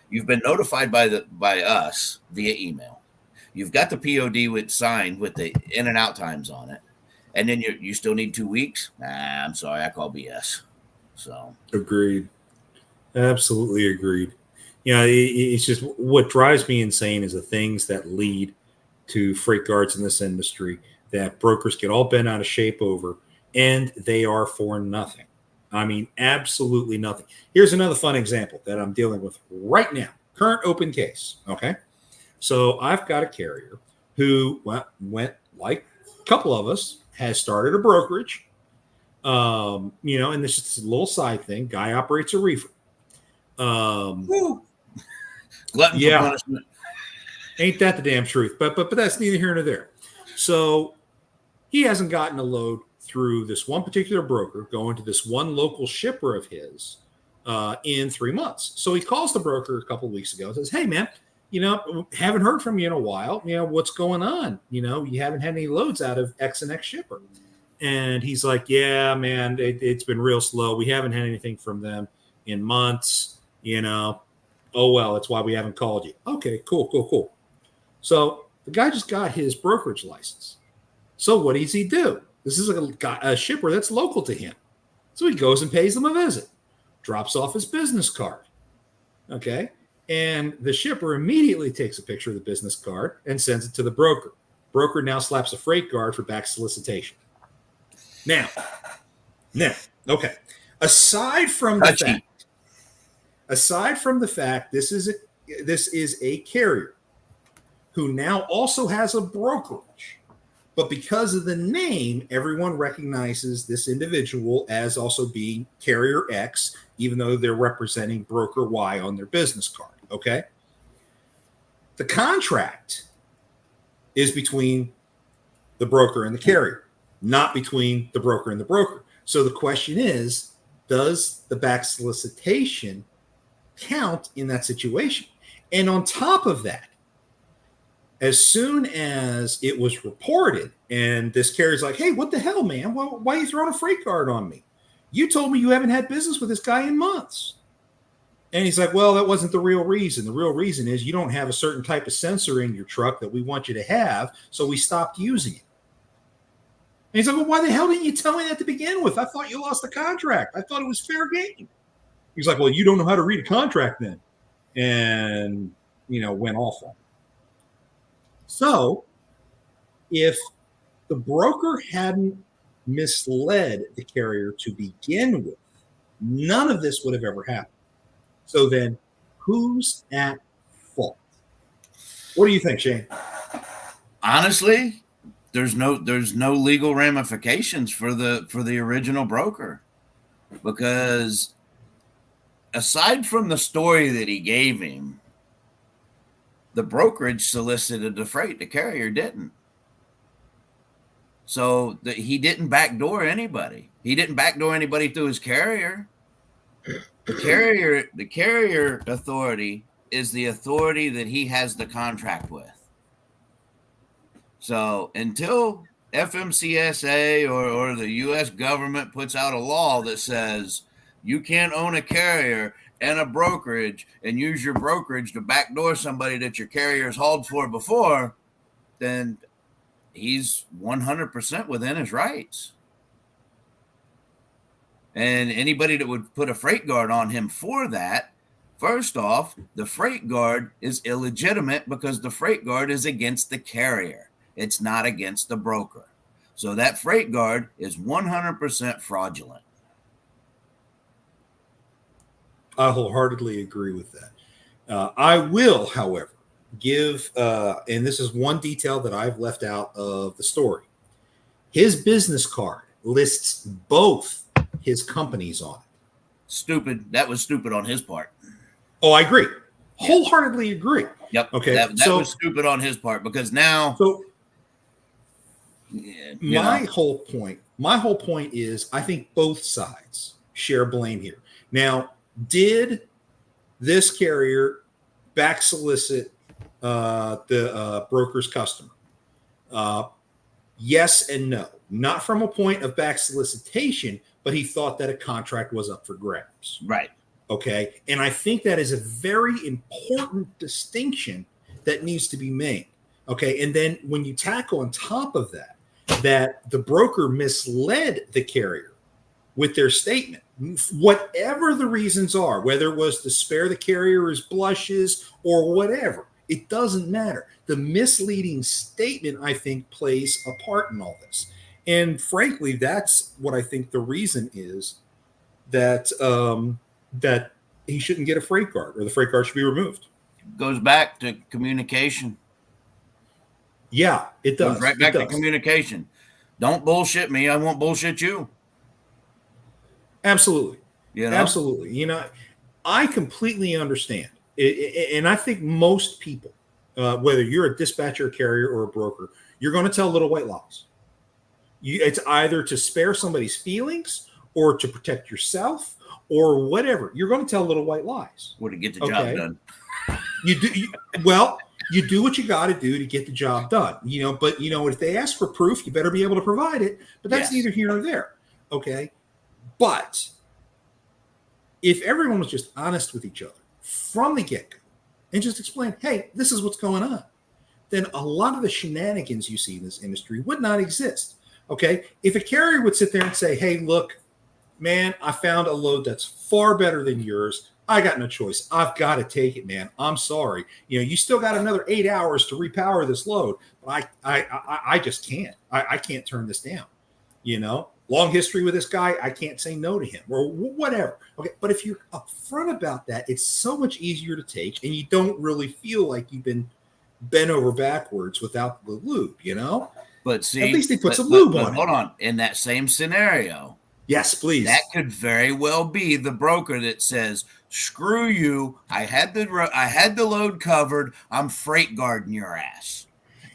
You've been notified by us via email. You've got the POD signed with the in and out times on it. And then you still need 2 weeks? I'm sorry, I call BS. So agreed. Absolutely agreed. It's just what drives me insane is the things that lead to freight guards in this industry that brokers get all bent out of shape over, and they are for nothing. I mean, absolutely nothing. Here's another fun example that I'm dealing with right now. Current open case. Okay. So I've got a carrier who went like a couple of us, has started a brokerage, and this is a little side thing. Guy operates a reefer. Glutton for punishment. Ain't that the damn truth? But that's neither here nor there. So he hasn't gotten a load through this one particular broker going to this one local shipper of his in 3 months. So he calls the broker a couple of weeks ago and says, hey, man, haven't heard from you in a while. What's going on? You haven't had any loads out of X and X shipper. And he's like, yeah, man, it's been real slow. We haven't had anything from them in months, Oh, well, that's why we haven't called you. Okay, cool. So the guy just got his brokerage license. So what does he do? This is a shipper that's local to him. So he goes and pays them a visit, drops off his business card. Okay. And the shipper immediately takes a picture of the business card and sends it to the broker. Broker now slaps a freight guard for back solicitation. Now, okay. Aside from the fact this is a carrier who now also has a brokerage, but because of the name, everyone recognizes this individual as also being carrier X, even though they're representing broker Y on their business card. Okay. The contract is between the broker and the carrier, not between the broker and the broker. So the question is, does the back solicitation count in that situation? And on top of that, as soon as it was reported and this carrier's like, hey, what the hell, man? Why are you throwing a freight guard on me? You told me you haven't had business with this guy in months. And he's like, well, that wasn't the real reason. The real reason is you don't have a certain type of sensor in your truck that we want you to have, so we stopped using it. And he's like, well, why the hell didn't you tell me that to begin with? I thought you lost the contract. I thought it was fair game. He's like, well, you don't know how to read a contract then. And, went off on it. So if the broker hadn't misled the carrier to begin with, none of this would have ever happened. So then who's at fault? What do you think, Shane? Honestly, there's no legal ramifications for the original broker, because aside from the story that he gave him, the brokerage solicited the freight. The carrier didn't. So he didn't backdoor anybody. He didn't backdoor anybody through his carrier. The carrier authority is the authority that he has the contract with. So until FMCSA or the U.S. government puts out a law that says you can't own a carrier and a brokerage and use your brokerage to backdoor somebody that your carrier's hauled for before, then he's 100% within his rights. And anybody that would put a freight guard on him for that, first off, the freight guard is illegitimate because the freight guard is against the carrier. It's not against the broker. So that freight guard is 100% fraudulent. I wholeheartedly agree with that. I will, however, give, and this is one detail that I've left out of the story. His business card lists both his companies on it. Stupid. That was stupid on his part. Oh, I agree. Wholeheartedly agree. Yep. Okay. That was stupid on his part, because now. So my whole point is, I think both sides share blame here. Now, did this carrier back solicit the broker's customer? Yes and no. Not from a point of back solicitation, but he thought that a contract was up for grabs. Right. Okay. And I think that is a very important distinction that needs to be made. Okay. And then when you tack on top of that, that the broker misled the carrier with their statement, whatever the reasons are, whether it was to spare the carrier's blushes or whatever, it doesn't matter. The misleading statement, I think, plays a part in all this. And frankly, that's what I think the reason is that that he shouldn't get a freight guard, or the freight guard should be removed. Goes back to communication. Yeah, it does. Goes right back to communication. Don't bullshit me. I won't bullshit you. Absolutely. Absolutely. I completely understand. And I think most people, whether you're a dispatcher, a carrier, or a broker, you're going to tell little white lies. It's either to spare somebody's feelings or to protect yourself or whatever. You're going to tell little white lies. Or to get the job done. You do what you got to do to get the job done. But if they ask for proof, you better be able to provide it. But that's neither here nor there. Okay. But if everyone was just honest with each other from the get-go and just explain, hey, this is what's going on, then a lot of the shenanigans you see in this industry would not exist. Okay. If a carrier would sit there and say, hey, look, man, I found a load that's far better than yours. I got no choice. I've got to take it, man. I'm sorry. You still got another 8 hours to repower this load, but I just can't. I can't turn this down. Long history with this guy, I can't say no to him or whatever. Okay, but if you're upfront about that, it's so much easier to take, and you don't really feel like you've been bent over backwards without the lube. But see, at least they put some lube on it. Hold on, in that same scenario. Yes, please. That could very well be the broker that says, "Screw you! I had the load covered. I'm freight guarding your ass,"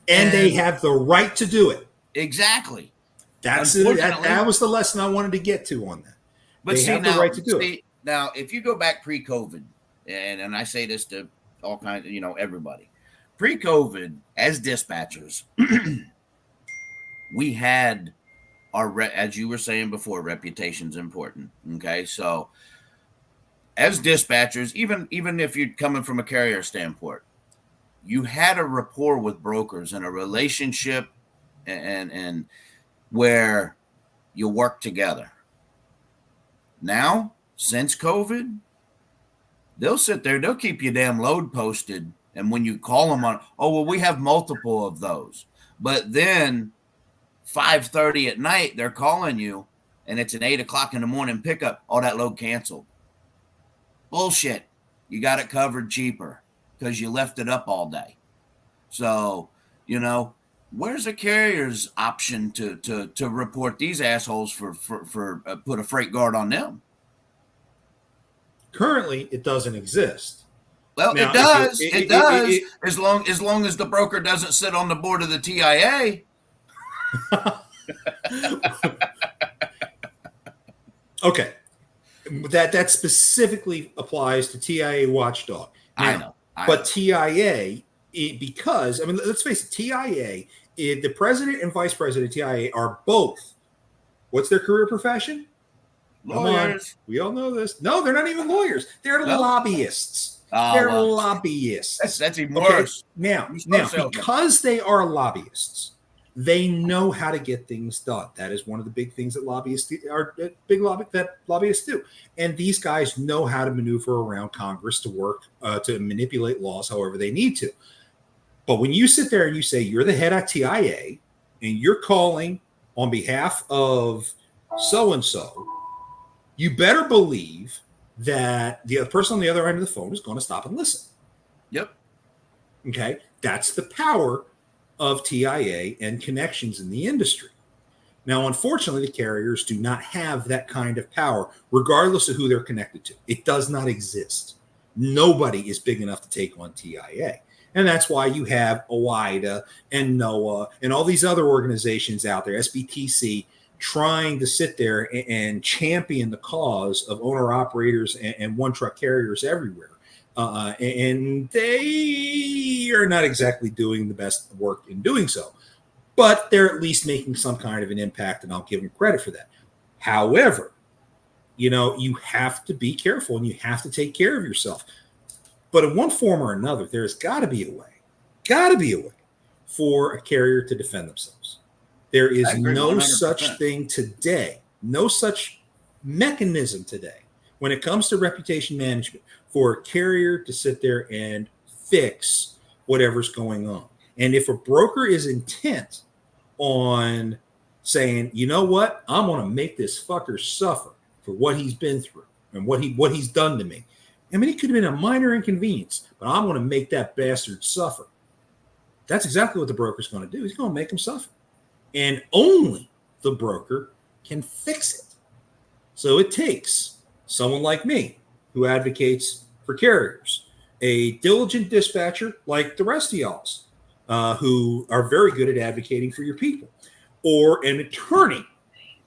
and they have the right to do it. Exactly. That's it. That was the lesson I wanted to get to on that. But they have the right to do it. Now, if you go back pre-COVID, and I say this to all kinds of everybody, pre-COVID, as dispatchers, we had as you were saying before, reputation's important. Okay, so as dispatchers, even if you're coming from a carrier standpoint, you had a rapport with brokers and a relationship, and where you work together. Now, since COVID, they'll sit there, they'll keep your damn load posted. And when you call them on, oh, well, we have multiple of those. But then 5:30 at night, they're calling you and it's an 8 o'clock in the morning pickup. Oh, that load canceled. Bullshit. You got it covered cheaper because you left it up all day. So, where's the carrier's option to report these assholes for put a freight guard on them? Currently, it doesn't exist. Well, now, it does. As long as the broker doesn't sit on the board of the TIA. Okay. That specifically applies to TIA Watchdog. Now, I know. But TIA, because, let's face it, TIA, the president and vice president of TIA are both, what's their career profession? Lawyers. We all know this. No, they're not even lawyers. They're lobbyists. They're lobbyists. That's even worse. Now, because they are lobbyists, they know how to get things done. That is one of the big things that lobbyists do. And these guys know how to maneuver around Congress to work to manipulate laws however they need to. But when you sit there and you say you're the head of TIA and you're calling on behalf of so-and-so, you better believe that the person on the other end of the phone is going to stop and listen. Yep. Okay. That's the power of TIA and connections in the industry. Now, unfortunately, the carriers do not have that kind of power, regardless of who they're connected to. It does not exist. Nobody is big enough to take on TIA. And that's why you have OIDA and NOAA and all these other organizations out there, SBTC, trying to sit there and champion the cause of owner-operators and one-truck carriers everywhere. And they are not exactly doing the best work in doing so. But they're at least making some kind of an impact, and I'll give them credit for that. However, you have to be careful, and you have to take care of yourself. But in one form or another, there's got to be a way for a carrier to defend themselves. There is no 100%. Such thing today, no such mechanism today when it comes to reputation management for a carrier to sit there and fix whatever's going on. And if a broker is intent on saying, you know what, I'm going to make this fucker suffer for what he's been through and what he's done to me. It could have been a minor inconvenience, but I'm going to make that bastard suffer. That's exactly what the broker's going to do. He's going to make him suffer. And only the broker can fix it. So it takes someone like me who advocates for carriers, a diligent dispatcher like the rest of y'all's, who are very good at advocating for your people, or an attorney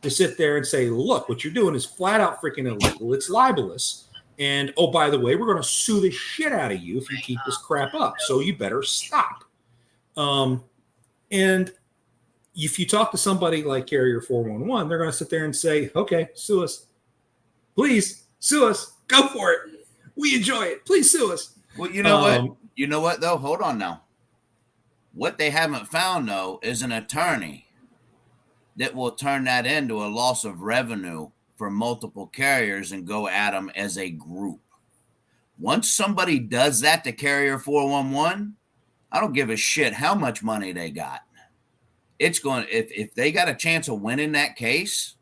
to sit there and say, look, what you're doing is flat out freaking illegal. It's libelous. And, oh, by the way, we're going to sue the shit out of you if you keep this crap up. So you better stop. And if you talk to somebody like Carrier 411, they're going to sit there and say, okay, sue us. Please sue us. Go for it. We enjoy it. Please sue us. Well, you know what? You know what, though? Hold on now. What they haven't found, though, is an attorney that will turn that into a loss of revenue for multiple carriers and go at them as a group. Once somebody does that to Carrier 411, I don't give a shit how much money they got. It's going, if they got a chance of winning that case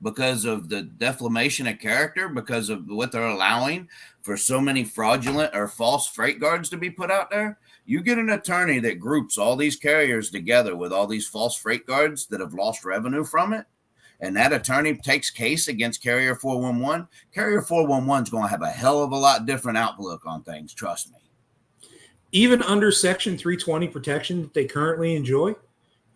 because of the defamation of character, because of what they're allowing for so many fraudulent or false freight guards to be put out there, you get an attorney that groups all these carriers together with all these false freight guards that have lost revenue from it, and that attorney takes case against Carrier 411, Carrier 411 is going to have a hell of a lot different outlook on things, trust me. Even under Section 320 protection that they currently enjoy,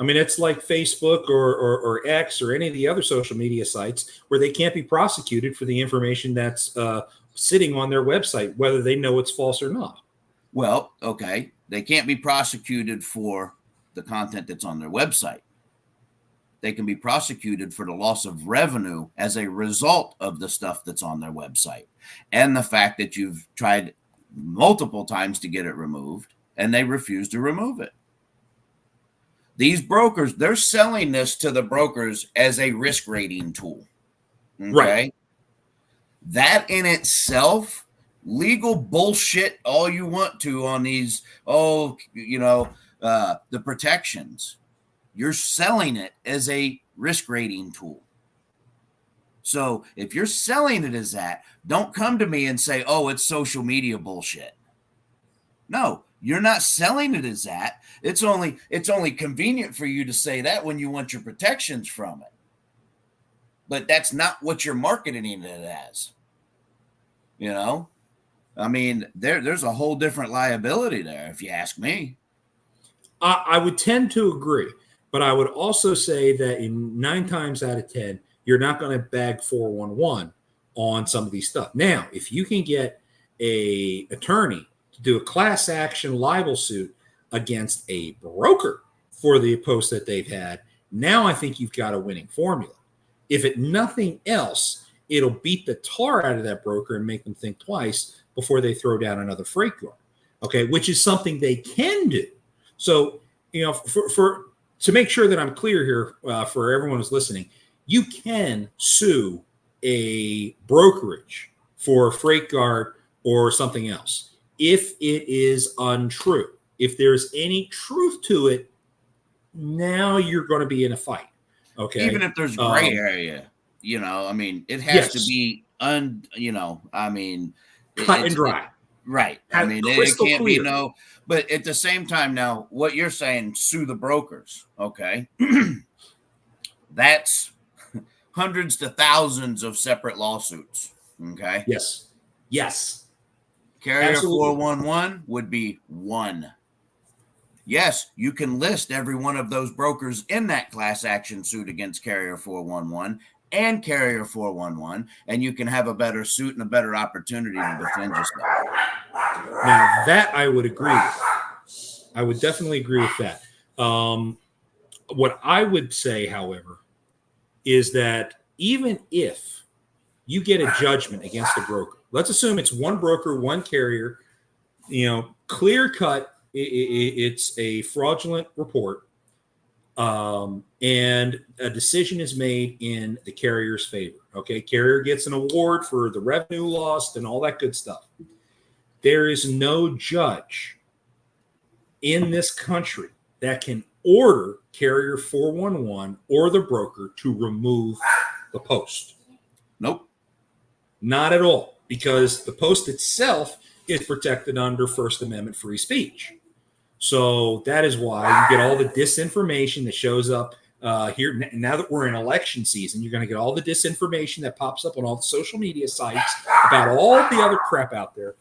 it's like Facebook or X or any of the other social media sites where they can't be prosecuted for the information that's sitting on their website, whether they know it's false or not. Well, okay. They can't be prosecuted for the content that's on their website. They can be prosecuted for the loss of revenue as a result of the stuff that's on their website and the fact that you've tried multiple times to get it removed and they refuse to remove it. These brokers, they're selling this to the brokers as a risk rating tool. Okay? Right. That in itself legal bullshit all you want to on these, the protections. You're selling it as a risk rating tool. So if you're selling it as that, don't come to me and say, oh, it's social media bullshit. No, you're not selling it as that. It's only convenient for you to say that when you want your protections from it. But that's not what you're marketing it as. You know? I mean, there's a whole different liability there, if you ask me. I would tend to agree, but I would also say that in 9 times out of 10, you're not going to bag 411 on some of these stuff. Now, if you can get a attorney to do a class action libel suit against a broker for the post that they've had, now I think you've got a winning formula. If it nothing else, it'll beat the tar out of that broker and make them think twice before they throw down another freight guard. Okay, which is something they can do. So, you know, for to make sure that I'm clear here for everyone who's listening, you can sue a brokerage for a freight guard or something else if it is untrue. If there's any truth to it, now you're going to be in a fight. Okay. Even if there's gray area, I mean, it has to be cut and dry. Right. I mean, it can't be but at the same time now, what you're saying, sue the brokers. Okay. That's hundreds to thousands of separate lawsuits. Okay. Yes. Carrier 411 would be one. Yes, you can list every one of those brokers in that class action suit against Carrier 411 and Carrier 411, and you can have a better suit and a better opportunity to defend yourself. Now, that I would agree with. I would definitely agree with that. What I would say, however, is that even if you get a judgment against a broker, let's assume it's one broker, one carrier, clear cut, it's a fraudulent report, and a decision is made in the carrier's favor. Okay, carrier gets an award for the revenue lost and all that good stuff. There is no judge in this country that can order Carrier 411 or the broker to remove the post. Nope. Not at all, because the post itself is protected under First Amendment free speech. So that is why you get all the disinformation that shows up here. Now that we're in election season, you're going to get all the disinformation that pops up on all the social media sites about all the other crap out there.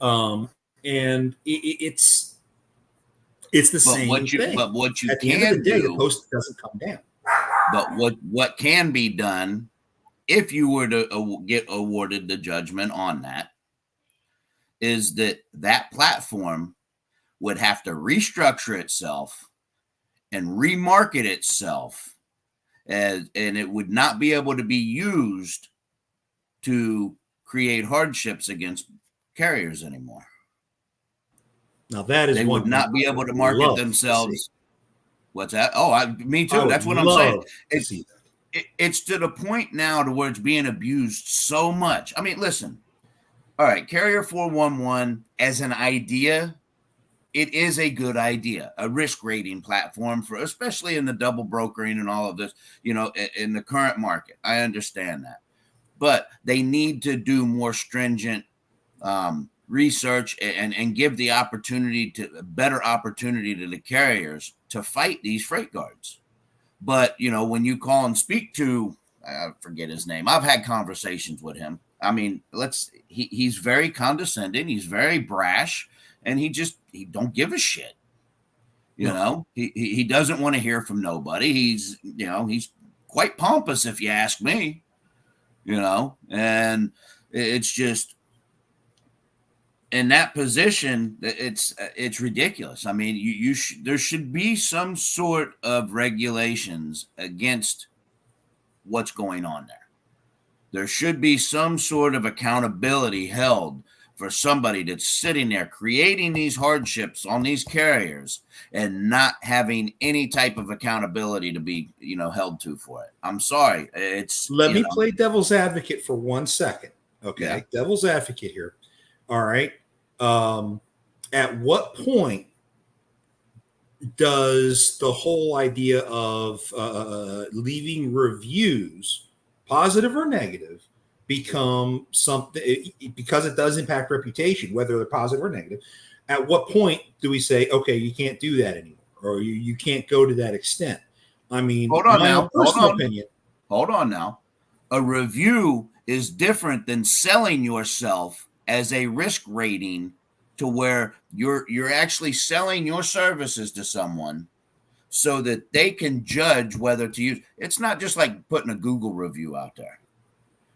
And it's the same thing. But what you at the can end of the day, do, the post doesn't come down. But what can be done if you were to get awarded the judgment on that is that platform would have to restructure itself and remarket itself, and it would not be able to be used to create hardships against carriers anymore. Now that is they would not be able to market themselves. What's that? Oh, me too. That's what I'm saying. It's to the point now to where it's being abused so much. I mean, listen. All right, Carrier 411 as an idea, it is a good idea, a risk rating platform for, especially in the double brokering and all of this, in the current market. I understand that, but they need to do more stringent research and give the better opportunity to the carriers to fight these freight guards. But, when you call and speak to, I forget his name. I've had conversations with him. I mean, he's very condescending. He's very brash, and he don't give a shit. He doesn't want to hear from nobody. He's quite pompous, if you ask me, and it's just, in that position, it's ridiculous. I mean, there should be some sort of regulations against what's going on there. There should be some sort of accountability held for somebody that's sitting there creating these hardships on these carriers and not having any type of accountability to be, held to for it. I'm sorry. Let me play devil's advocate for 1 second. Okay. Yeah. Devil's advocate here. All right. At what point does the whole idea of leaving reviews, positive or negative, become something, because it does impact reputation, whether they're positive or negative? At what point do we say, okay, you can't do that anymore, or you can't go to that extent? I mean, Hold on my now. own personal opinion. Hold on now. A review is different than selling yourself as a risk rating, to where you're actually selling your services to someone so that they can judge whether to use. It's not just like putting a Google review out there.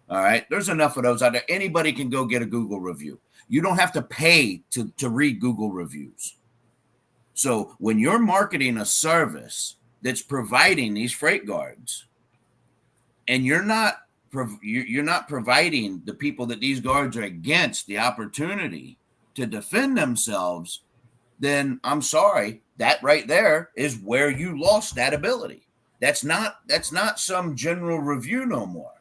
All right. There's enough of those out there. Anybody can go get a Google review. You don't have to pay to read Google reviews. So when you're marketing a service that's providing these freight guards, and you're not providing the people that these guards are against the opportunity to defend themselves, then I'm sorry, that right there is where you lost that ability. That's not some general review no more.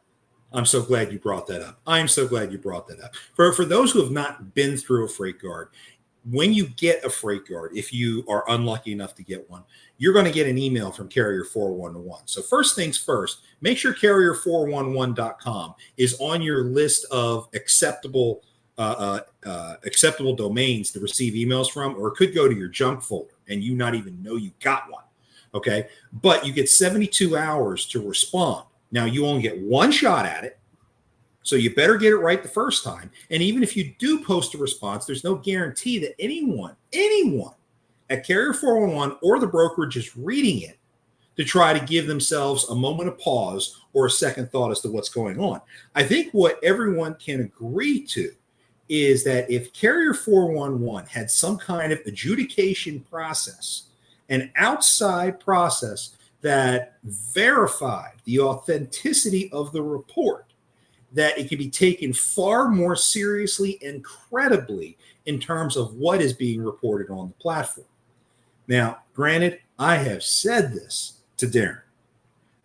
I'm so glad you brought that up. I'm so glad you brought that up. For those who have not been through a freight guard, when you get a freight guard, if you are unlucky enough to get one, you're going to get an email from Carrier 411. So first things first, make sure carrier411.com is on your list of acceptable domains to receive emails from, or it could go to your junk folder and you not even know you got one. Okay. But you get 72 hours to respond. Now you only get one shot at it. So you better get it right the first time. And even if you do post a response, there's no guarantee that anyone at Carrier 411 or the brokerage is reading it to try to give themselves a moment of pause or a second thought as to what's going on. I think what everyone can agree to is that if Carrier 411 had some kind of adjudication process, an outside process that verified the authenticity of the report, that it can be taken far more seriously and credibly in terms of what is being reported on the platform. Now, granted, I have said this to Darren.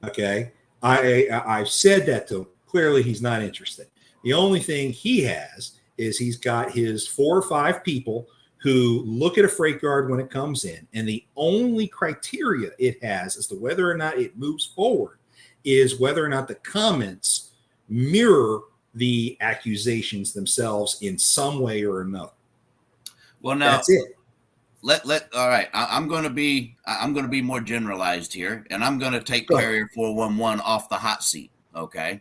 Okay. I've said that to him. Clearly, he's not interested. The only thing he has is he's got his 4 or 5 people who look at a freight guard when it comes in. And the only criteria it has as to whether or not it moves forward is whether or not the comments mirror the accusations themselves in some way or another. Well, now that's it. All right. I'm going to be more generalized here, and I'm going to take Carrier 411 off the hot seat. Okay.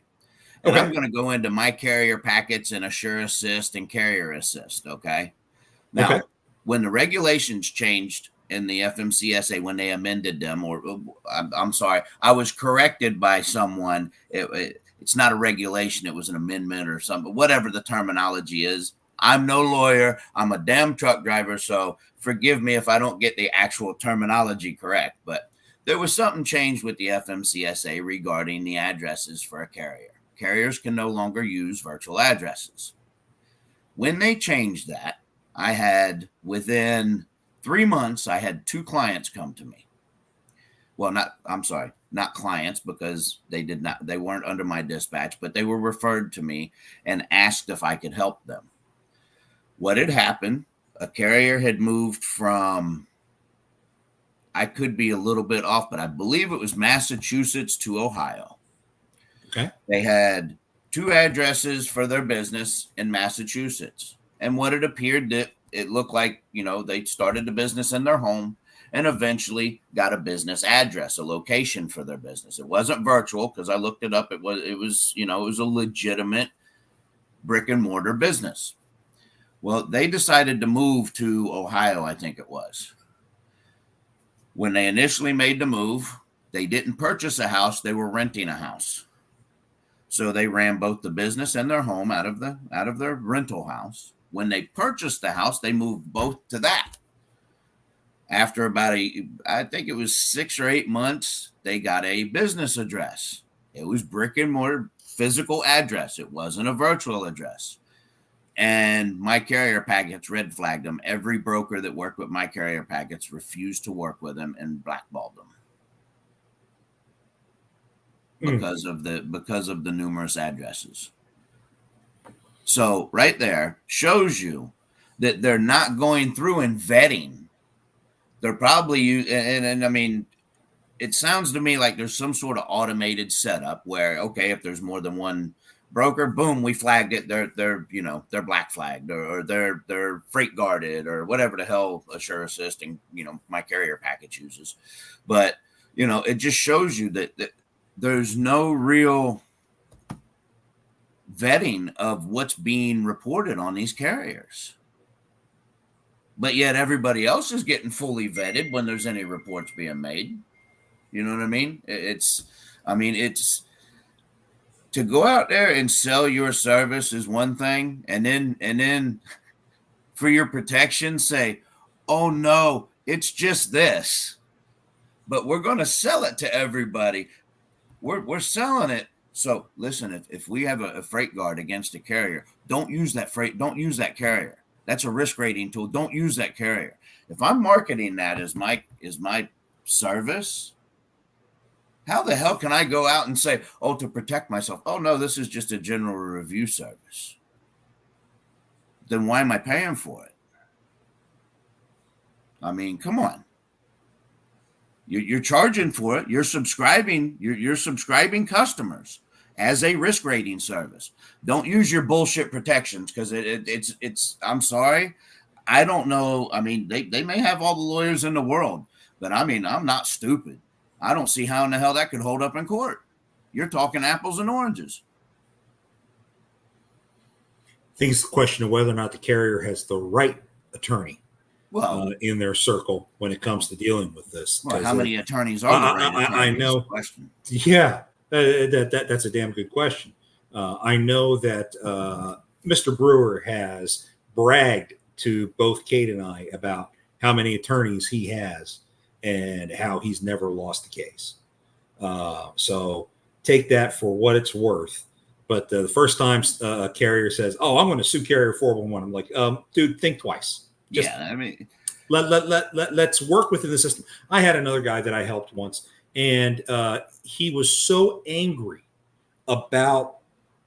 And I'm going to go into my carrier packets and Assure Assist and Carrier Assist. Okay. Now, when the regulations changed in the FMCSA, when they amended them, or I'm sorry, I was corrected by someone. It's not a regulation. It was an amendment or something, whatever the terminology is. I'm no lawyer. I'm a damn truck driver. So forgive me if I don't get the actual terminology correct, but there was something changed with the FMCSA regarding the addresses for a carrier. Carriers can no longer use virtual addresses. When they changed that, I had, within 3 months, I had 2 clients come to me. Well, not clients, because they weren't under my dispatch, but they were referred to me and asked if I could help them. What had happened, a carrier had moved from, I could be a little bit off, but I believe it was Massachusetts to Ohio. Okay. They had 2 addresses for their business in Massachusetts. And what it appeared, that it looked like, they started the business in their home and eventually got a business address, a location for their business. It wasn't virtual, because I looked it up. It was a legitimate brick and mortar business. Well, they decided to move to Ohio, I think it was. When they initially made the move, they didn't purchase a house, they were renting a house. So they ran both the business and their home out of their rental house. When they purchased the house, they moved both to that. After about I think it was 6 or 8 months, they got a business address. It was brick and mortar physical address. It wasn't a virtual address. And my carrier packets red flagged them. Every broker that worked with my carrier packets refused to work with them and blackballed them because of the numerous addresses. So right there shows you that they're not going through and vetting. They're probably, and I mean, it sounds to me like there's some sort of automated setup where, okay, if there's more than one broker, boom, we flagged it. They're black flagged or they're freight guarded or whatever the hell Assure Assist and my carrier package uses. But it just shows you that there's no real vetting of what's being reported on these carriers. But yet everybody else is getting fully vetted when there's any reports being made. You know what I mean? It's to go out there and sell your service is one thing, and then for your protection say, oh no, it's just this, but we're going to sell it to everybody. We're selling it. So listen, if we have a freight guard against a carrier, don't use that carrier. That's a risk rating tool. Don't use that carrier. If I'm marketing that as my service, how the hell can I go out and say, oh, to protect myself? Oh, no, this is just a general review service. Then why am I paying for it? I mean, come on. You're charging for it. You're subscribing. You're subscribing customers as a risk rating service. Don't use your bullshit protections because it's. I'm sorry, I don't know. I mean, they may have all the lawyers in the world, but I mean, I'm not stupid. I don't see how in the hell that could hold up in court. You're talking apples and oranges. I think it's a question of whether or not the carrier has the right attorney in their circle when it comes to dealing with this. Well, how many attorneys are there? I know. Yeah, that's a damn good question. I know that Mr. Brewer has bragged to both Kate and I about how many attorneys he has and how he's never lost the case. So take that for what it's worth. But the first time a carrier says, "Oh, I'm going to sue carrier 411," I'm like, dude, think twice. Just, I mean, let's work within the system. I had another guy that I helped once, and he was so angry about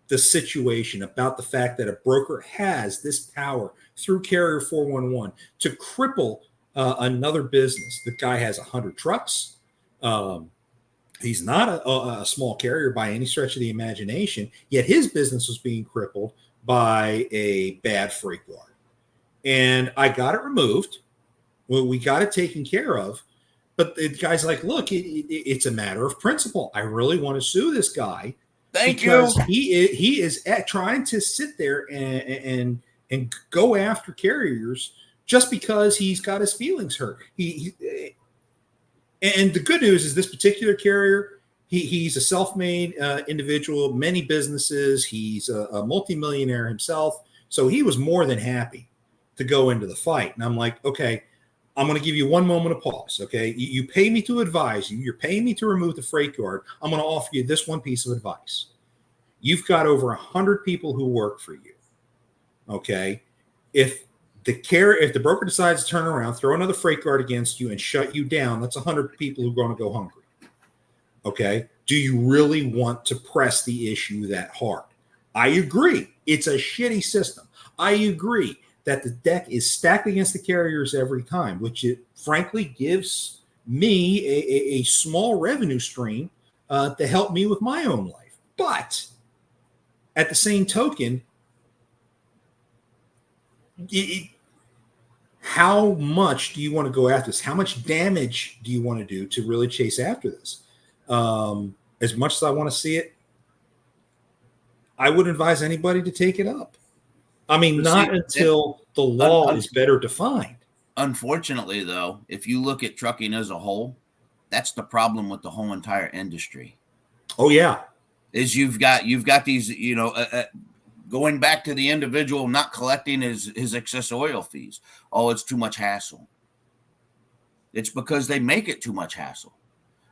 the situation, about the fact that a broker has this power through carrier 411 to cripple another business. The guy has 100 trucks. He's not a small carrier by any stretch of the imagination, yet his business was being crippled by a bad freight guard. And I got it removed. Well, we got it taken care of. But the guy's like, look, it's a matter of principle. I really want to sue this guy. Because he is trying to sit there and go after carriers just because he's got his feelings hurt. And the good news is this particular carrier, he's a self-made individual, many businesses. He's a multimillionaire himself. So he was more than happy to go into the fight. And I'm like, okay, I'm going to give you one moment of pause. Okay. You pay me to advise you. You're paying me to remove the freight guard. I'm going to offer you this one piece of advice. You've got over 100 people who work for you. Okay. If the broker decides to turn around, throw another freight guard against you and shut you down, that's 100 people who are going to go hungry. Okay. Do you really want to press the issue that hard? I agree. It's a shitty system. I agree that the deck is stacked against the carriers every time, which it frankly gives me a small revenue stream to help me with my own life. But at the same token, how much do you want to go after this? How much damage do you want to do to really chase after this? As much as I want to see it, I would advise anybody to take it up. I mean, not until the law is better defined. Unfortunately, though, if you look at trucking as a whole, that's the problem with the whole entire industry. Oh, yeah. Is you've got these, going back to the individual not collecting his excess oil fees. Oh, it's too much hassle. It's because they make it too much hassle.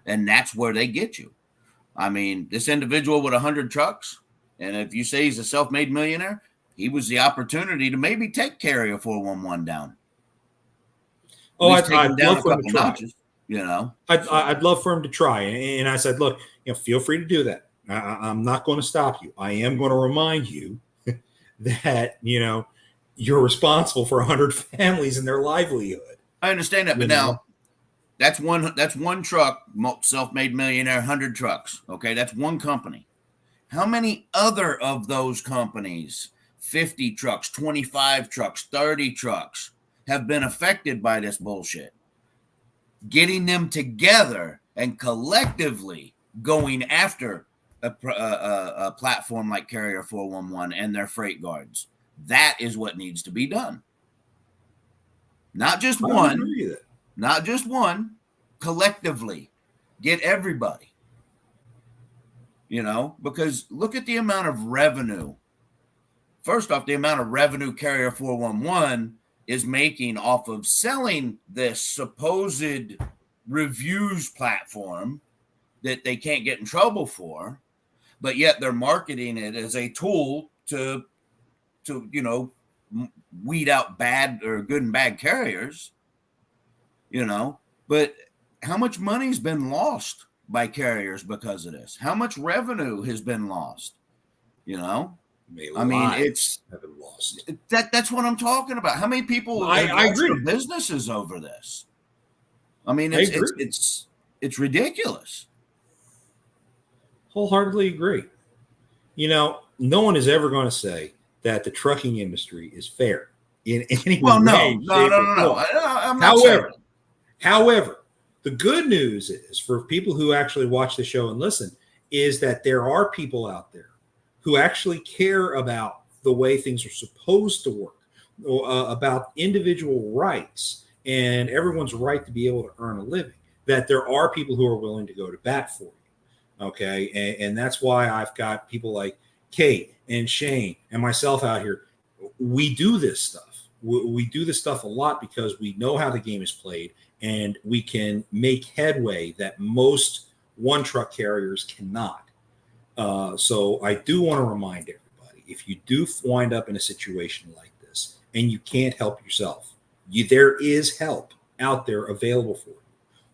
And that's where they get you. I mean, this individual with 100 trucks, and if you say he's a self-made millionaire, he was the opportunity to maybe take carrier 411 down. Oh, I'd love for him to try. Notches, I'd love for him to try. And I said, look, feel free to do that. I'm not going to stop you. I am going to remind you that, you're responsible for 100 families and their livelihood. I understand that, but now that's one truck, self-made millionaire, 100 trucks. Okay, that's one company. How many other of those companies, 50 trucks, 25 trucks, 30 trucks, have been affected by this bullshit? Getting them together and collectively going after a platform like Carrier 411 and their freight guards. That is what needs to be done. Not just one, collectively. Get everybody. Because look at the amount of revenue. First off, the amount of revenue Carrier 411 is making off of selling this supposed reviews platform that they can't get in trouble for, but yet they're marketing it as a tool to weed out bad or good and bad carriers, but how much money's been lost by carriers because of this? How much revenue has been lost? It's been lost. That's what I'm talking about. How many people I lost agree. their businesses over this? It's ridiculous. Wholeheartedly agree. No one is ever going to say that the trucking industry is fair in any way. No. I'm not However, the good news is, for people who actually watch the show and listen, is that there are people out there who actually care about the way things are supposed to work, about individual rights and everyone's right to be able to earn a living, that there are people who are willing to go to bat for you. Okay. And that's why I've got people like Kate and Shane and myself out here. We do this stuff. We do this stuff a lot because we know how the game is played, and we can make headway that most one truck carriers cannot. So I do want to remind everybody, if you do wind up in a situation like this and you can't help yourself, there is help out there available for you.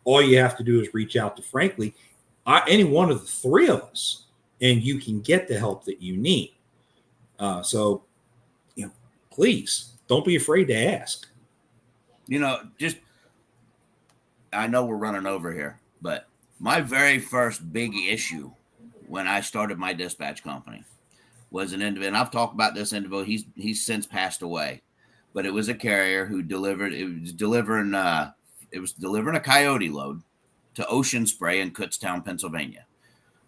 All you have to do is reach out to, frankly, any one of the three of us, and you can get the help that you need. So please don't be afraid to ask. I know we're running over here, but my very first big issue when I started my dispatch company was an individual, and I've talked about this individual. He's since passed away, but it was a carrier who was delivering a coyote load to Ocean Spray in Kutztown, Pennsylvania.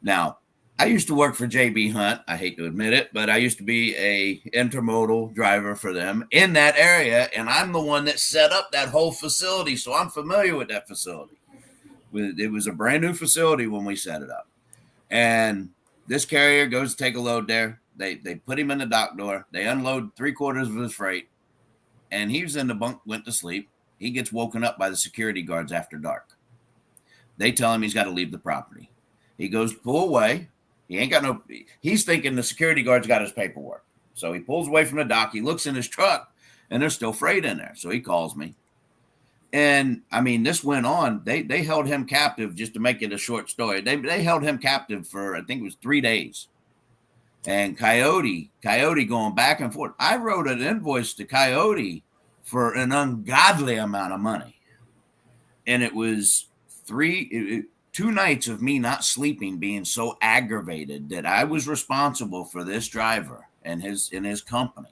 Now, I used to work for JB Hunt. I hate to admit it, but I used to be a intermodal driver for them in that area, and I'm the one that set up that whole facility, so I'm familiar with that facility. It was a brand new facility when we set it up. And this carrier goes to take a load there. They put him in the dock door. They unload 3/4 of his freight. And he was in the bunk, went to sleep. He gets woken up by the security guards after dark. They tell him he's got to leave the property. He goes to pull away. He's thinking the security guard's got his paperwork. So he pulls away from the dock. He looks in his truck, and there's still freight in there. So he calls me. And this went on. They held him captive, just to make it a short story. They held him captive for, I think it was 3 days. And Coyote going back and forth. I wrote an invoice to Coyote for an ungodly amount of money. And it was 2 nights of me not sleeping, being so aggravated that I was responsible for this driver and his company.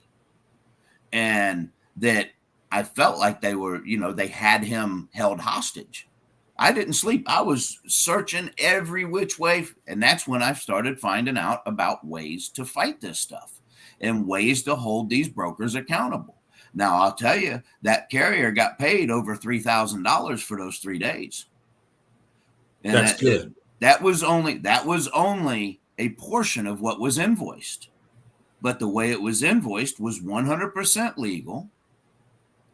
And that I felt like they had him held hostage. I didn't sleep. I was searching every which way. And that's when I started finding out about ways to fight this stuff and ways to hold these brokers accountable. Now, I'll tell you, that carrier got paid over $3,000 for those 3 days. And that's good. That was only a portion of what was invoiced. But the way it was invoiced was 100% legal.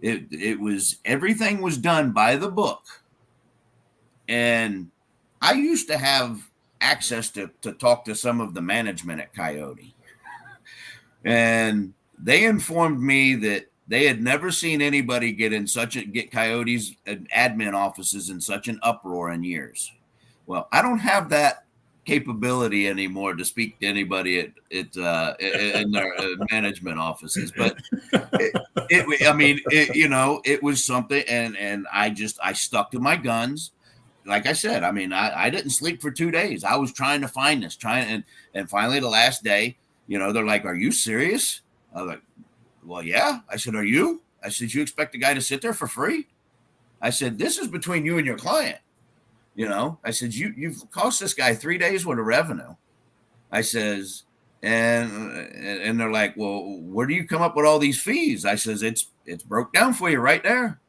It was, everything was done by the book. And I used to have access to talk to some of the management at Coyote. And they informed me that they had never seen anybody get Coyote's admin offices in such an uproar in years. Well, I don't have that capability anymore to speak to anybody at in their management offices. But it was something, and I stuck to my guns. Like I said, I mean, I didn't sleep for 2 days. I was trying to find this, and finally the last day, they're like, "Are you serious?" I was like, "Well, yeah." I said, "Are you?" I said, "You expect a guy to sit there for free?" I said, "This is between you and your client." I said, you've cost this guy 3 days worth of revenue. I says, and they're like, "Well, where do you come up with all these fees?" I says, it's broke down for you right there.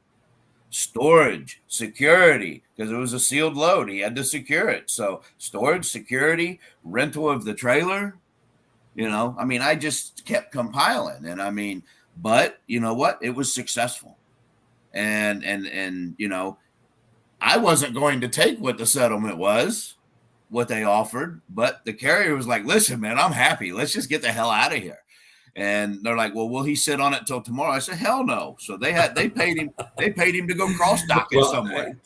Storage, security, because it was a sealed load. He had to secure it. So storage, security, rental of the trailer, I mean, I just kept compiling. And I mean, but you know what? It was successful. And I wasn't going to take what the settlement was, what they offered, but the carrier was like, "Listen, man, I'm happy. Let's just get the hell out of here." And they're like, "Well, will he sit on it till tomorrow?" I said, "Hell no." So they paid him to go cross dock it somewhere.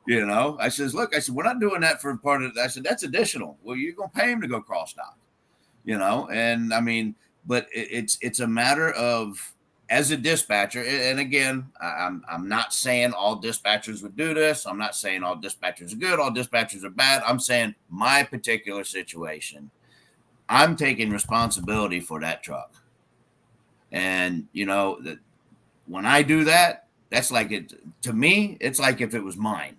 I says, "Look," I said, "we're not doing that for part of it." I said, "That's additional." "Well, you're gonna pay him to go cross dock, and I mean, but it's a matter of, as a dispatcher, and again, I'm not saying all dispatchers would do this. I'm not saying all dispatchers are good, all dispatchers are bad. I'm saying my particular situation, I'm taking responsibility for that truck. And that when I do that, that's like it to me, it's like if it was mine.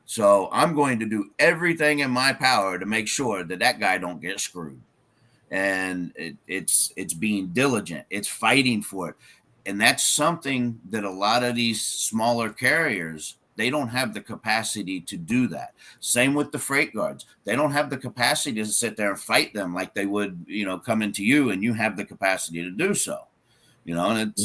So I'm going to do everything in my power to make sure that guy don't get screwed. And it's being diligent. It's fighting for it. And that's something that a lot of these smaller carriers, they don't have the capacity to do that. Same with the freight guards. They don't have the capacity to sit there and fight them like they would, come into you, and you have the capacity to do so. And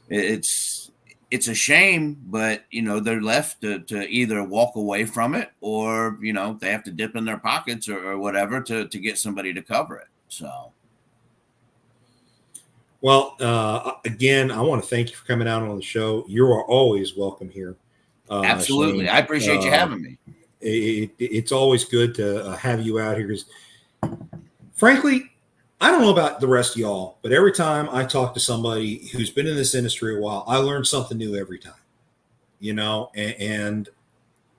it's a shame, but they're left to either walk away from it, or they have to dip in their pockets or whatever to get somebody to cover it. So. Well, again, I want to thank you for coming out on the show. You are always welcome here. Absolutely. Shane, I appreciate you having me. It's always good to have you out here. Because, frankly, I don't know about the rest of y'all, but every time I talk to somebody who's been in this industry a while, I learn something new every time. And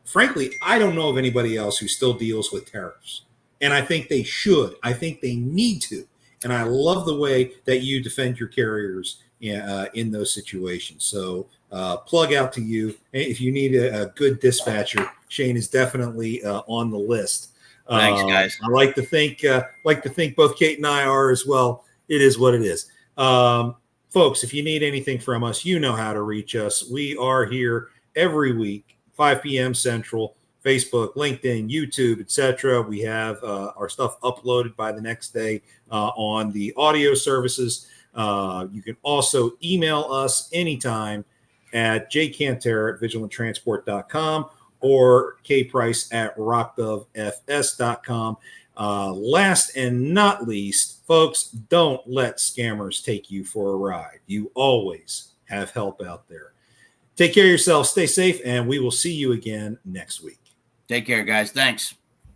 frankly, I don't know of anybody else who still deals with tariffs. And I think they should. I think they need to. And I love the way that you defend your carriers in those situations. So plug out to you. If you need a good dispatcher, Shane is definitely on the list. Thanks, guys. I like to think both Kate and I are as well. It is what it is. Folks, if you need anything from us, you know how to reach us. We are here every week, 5 p.m. Central, Facebook, LinkedIn, YouTube, etc. We have our stuff uploaded by the next day on the audio services. You can also email us anytime at jcanter@vigilanttransport.com or kprice@rockdovefs.com. Last and not least, folks, don't let scammers take you for a ride. You always have help out there. Take care of yourself, stay safe, and we will see you again next week. Take care, guys. Thanks.